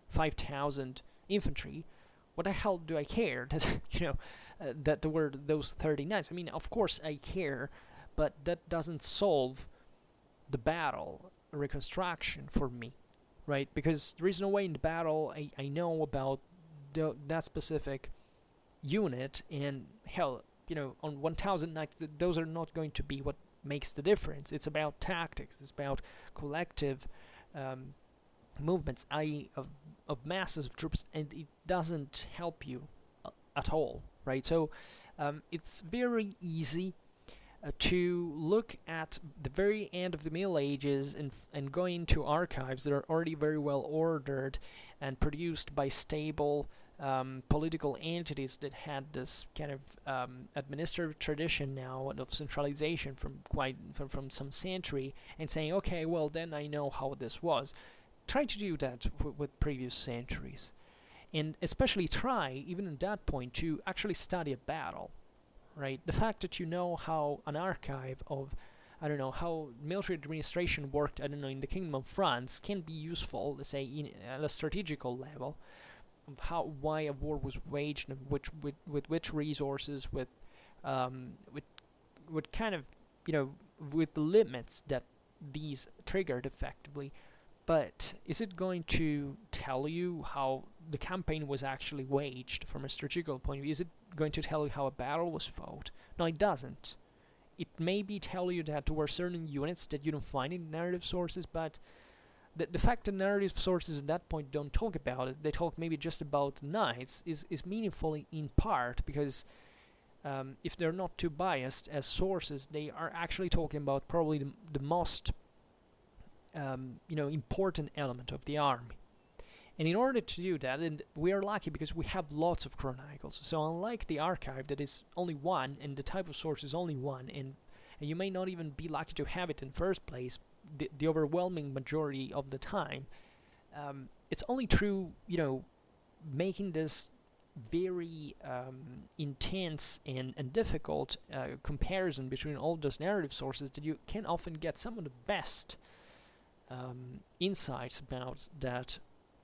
Speaker 1: 5,000 infantry. What the hell do I care that that there were those 30 knights? I mean, of course I care, but that doesn't solve the battle reconstruction for me, right? Because there is no way in the battle I know about that specific unit, and hell, on 1,000 knights, those are not going to be what makes the difference. It's about tactics. It's about collective movements, i.e. of masses of troops, and it doesn't help you at all, right? So it's very easy to look at the very end of the Middle Ages and go into archives that are already very well ordered and produced by stable political entities that had this kind of administrative tradition now of centralization from some century, and saying, okay, well, then I know how this was. Try to do that with previous centuries, and especially try, even at that point, to actually study a battle, right? The fact that you know how an archive of, I don't know, how military administration worked, I don't know, in the Kingdom of France can be useful, let's say, at a strategical level, of why a war was waged, and with which resources, with kind of, with the limits that these triggered effectively. But is it going to tell you how the campaign was actually waged from a strategical point of view? Is it going to tell you how a battle was fought? No, it doesn't. It maybe tell you that there were certain units that you don't find in narrative sources, but the fact that narrative sources at that point don't talk about it, they talk maybe just about knights, is meaningful in part because if they're not too biased as sources, they are actually talking about probably the most important element of the army. And in order to do that, and we are lucky because we have lots of chronicles. So unlike the archive that is only one, and the type of source is only one, and you may not even be lucky to have it in first place, the overwhelming majority of the time, it's only through, making this very intense and difficult comparison between all those narrative sources that you can often get some of the best insights about that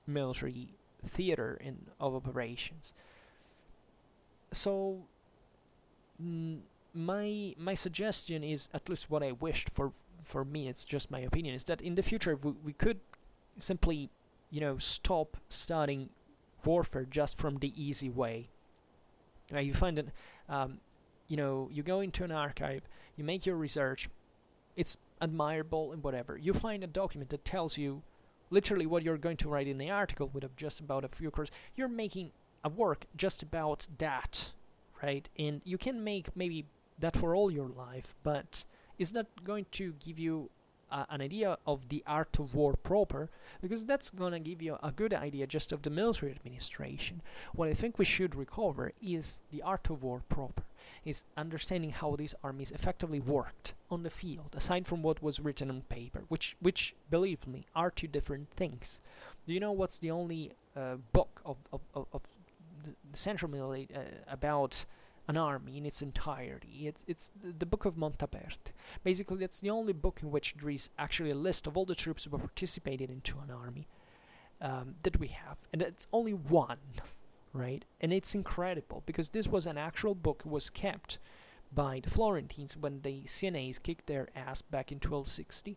Speaker 1: military theater of operations. So my suggestion is, at least what I wished for me, it's just my opinion, is that in the future we could simply stop studying warfare just from the easy way. You find that you go into an archive, you make your research, it's admirable and whatever, you find a document that tells you literally what you're going to write in the article with just about a few words. You're making a work just about that, right? And you can make maybe that for all your life, but is that going to give you an idea of the art of war proper? Because that's going to give you a good idea just of the military administration. What I think we should recover is the art of war proper, is understanding how these armies effectively worked on the field, aside from what was written on paper, which believe me, are two different things. Do you know what's the only book of the central military about an army in its entirety? It's the Book of Montaberg. Basically, that's the only book in which there is actually a list of all the troops who participated into an army that we have, and it's only one, right? And it's incredible because this was an actual book, was kept by the Florentines when the CNAs kicked their ass back in 1260,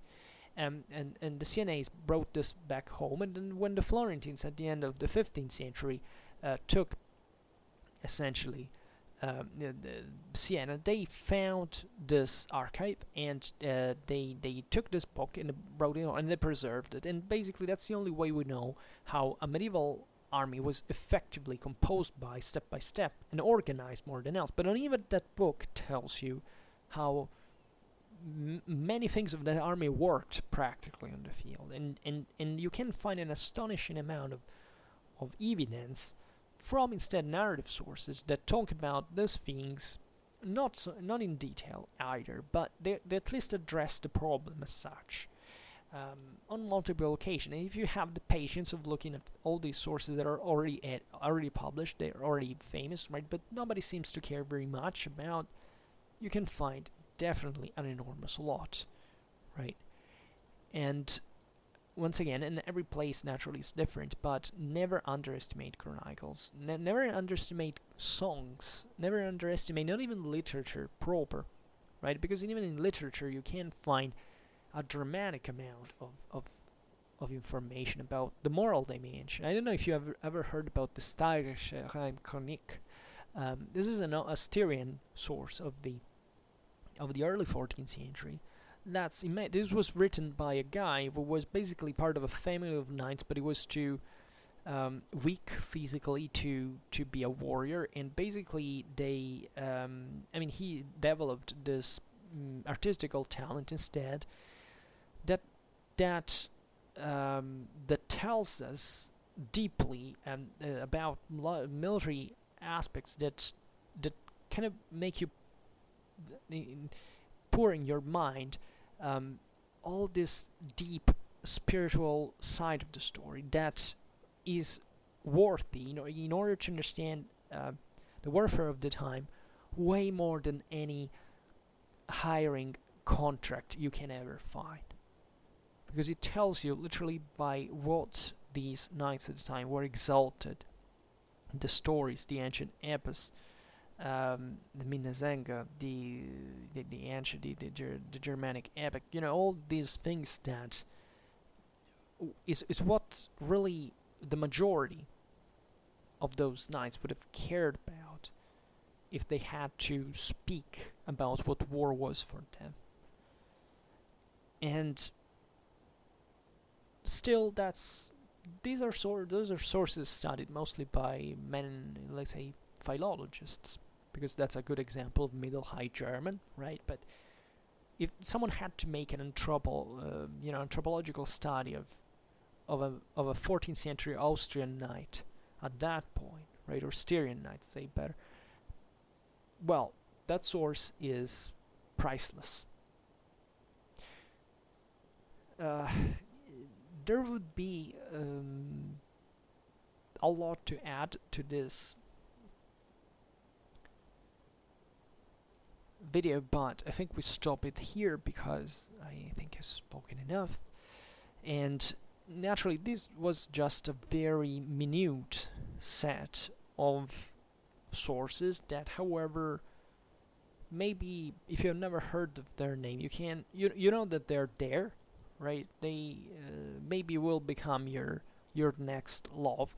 Speaker 1: and the CNAs brought this back home, and then when the Florentines at the end of the 15th century took essentially the Siena, they found this archive, and they took this book and wrote it on, and they preserved it. And basically, that's the only way we know how a medieval army was effectively composed by step, and organized more than else. But not even that book tells you how many things of that army worked practically on the field, and you can find an astonishing amount of evidence from instead narrative sources that talk about those things, not in detail either, but they at least address the problem as such on multiple occasions. And if you have the patience of looking at all these sources that are already published, they're already famous, right? But nobody seems to care very much about, you can find definitely an enormous lot, right? And once again, and every place naturally is different, but never underestimate chronicles, never underestimate songs, never underestimate not even literature proper, right? Because even in literature you can find a dramatic amount of information about the moral dimension. I don't know if you have ever heard about the Reincarnic. This is an Styrian source of the early 14th century. This was written by a guy who was basically part of a family of knights, but he was too weak physically to be a warrior, and basically he developed this artistical talent instead that tells us deeply about military aspects that kind of make you pour in your mind all this deep spiritual side of the story that is worthy, in order to understand the warfare of the time, way more than any hiring contract you can ever find. Because it tells you literally by what these knights at the time were exalted, the stories, the ancient epos, the Minnesänger, the ancient, the Germanic epic, all these things that is what really the majority of those knights would have cared about if they had to speak about what war was for them. And still, those are sources studied mostly by men, let's say, philologists, because that's a good example of Middle High German, right? But if someone had to make an anthropological study of a 14th century Austrian knight at that point, right, or Styrian knight, say better. Well, that source is priceless. There would be a lot to add to this video, but I think we stop it here because I think I've spoken enough. And naturally, this was just a very minute set of sources that, however, maybe if you've never heard of their name, you know that they're there, right? They maybe will become your next love.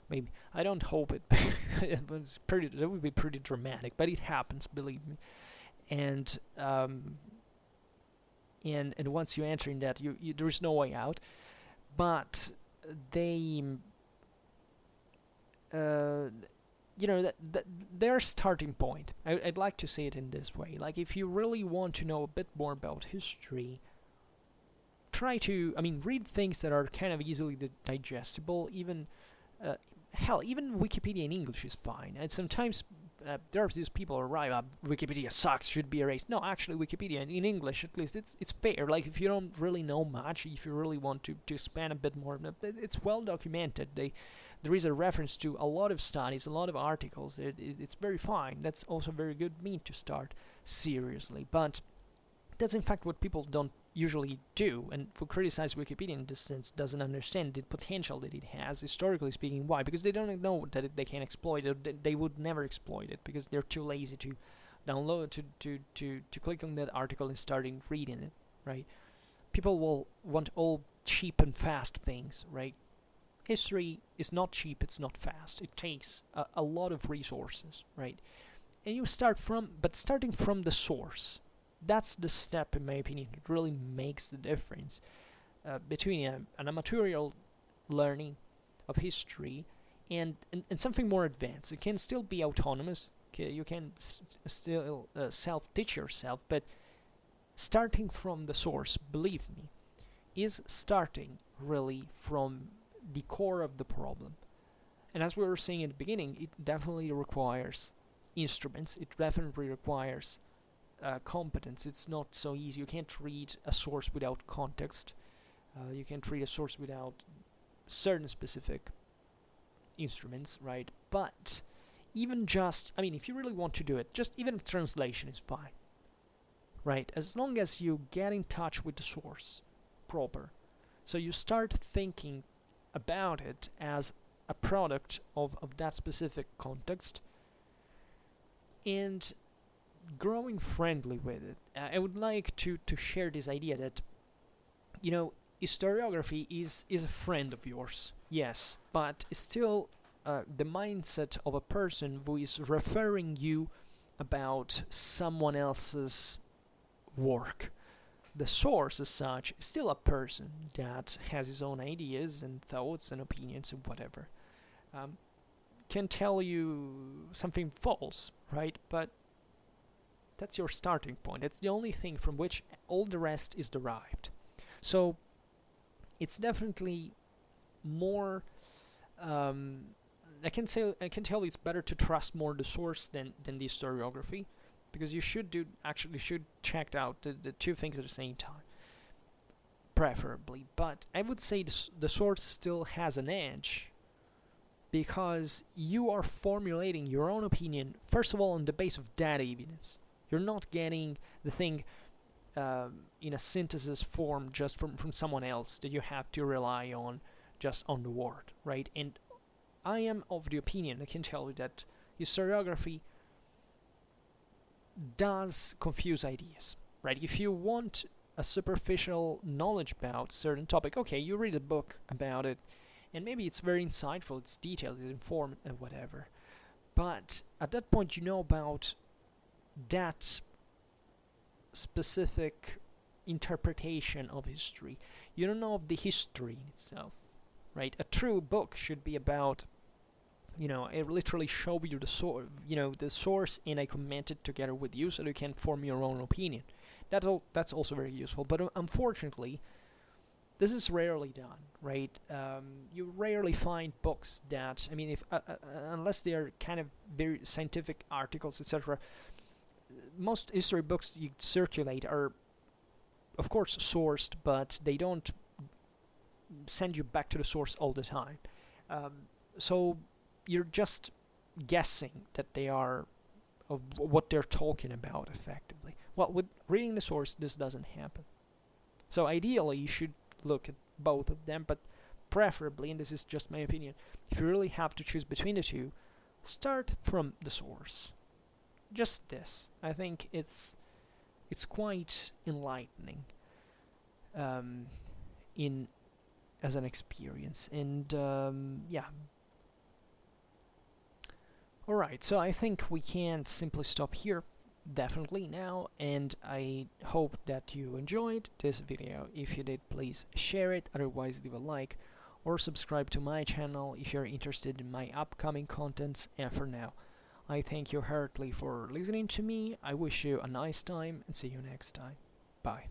Speaker 1: Maybe, I don't hope it. That would be pretty dramatic, but it happens, believe me. And once you enter in that, you there is no way out. But they, their starting point. I'd like to say it in this way. Like, if you really want to know a bit more about history, try to, read things that are kind of easily digestible. Even, even Wikipedia in English is fine. And sometimes there are these people who arrive, Wikipedia sucks, should be erased. No, actually, Wikipedia in English, at least, it's fair. Like, if you don't really know much, if you really want to expand a bit more, it's well documented. There is a reference to a lot of studies, a lot of articles. It's very fine. That's also a very good mean to start seriously. But that's in fact what people don't usually do, and who criticize Wikipedia in this sense doesn't understand the potential that it has, historically speaking. Why? Because they don't know that they can exploit it. They would never exploit it because they're too lazy to download, to click on that article and starting reading it, right? People will want all cheap and fast things, right? History is not cheap, it's not fast. It takes a lot of resources, right? And you starting from the source, that's the step, in my opinion, that really makes the difference between an amatorial learning of history and something more advanced. It can still be autonomous. You can still self-teach yourself, but starting from the source, believe me, is starting really from the core of the problem. And as we were saying at the beginning, it definitely requires instruments. It definitely requires competence. It's not so easy. You can't read a source without context. You can't read a source without certain specific instruments, right? But even just, if you really want to do it, just even translation is fine, right? As long as you get in touch with the source proper. So you start thinking about it as a product of that specific context and growing friendly with it. I would like to share this idea that, historiography is a friend of yours, yes, but it's still the mindset of a person who is referring you about someone else's work. The source, as such, is still a person that has his own ideas and thoughts and opinions and whatever. Can tell you something false, right? But that's your starting point. It's the only thing from which all the rest is derived. So it's definitely more. I can tell you it's better to trust more the source than the historiography, because you should check out the two things at the same time, preferably. But I would say the source still has an edge, because you are formulating your own opinion, first of all, on the basis of that evidence. You're not getting the thing in a synthesis form just from someone else that you have to rely on just on the word, right? And I am of the opinion, I can tell you, that historiography does confuse ideas, right? If you want a superficial knowledge about a certain topic, okay, you read a book about it, and maybe it's very insightful, it's detailed, it's informed, and whatever. But at that point, you know about that specific interpretation of history. You don't know of the history in itself, right? A true book should be about, I literally show you the source, and I comment it together with you so that you can form your own opinion. That's also very useful. But unfortunately, this is rarely done, right? You rarely find books that, I mean, if unless they are kind of very scientific articles, etc. Most history books you circulate are, of course, sourced, but they don't send you back to the source all the time. So you're just guessing that they are of what they're talking about effectively. Well, with reading the source, this doesn't happen. So ideally, you should look at both of them, but preferably, and this is just my opinion, if you really have to choose between the two, start from the source. Just this. I think it's quite enlightening in as an experience, and yeah. Alright, so I think we can simply stop here, definitely now, and I hope that you enjoyed this video. If you did, please share it, otherwise leave a like, or subscribe to my channel if you're interested in my upcoming contents, and for now, I thank you heartily for listening to me. I wish you a nice time, and see you next time. Bye.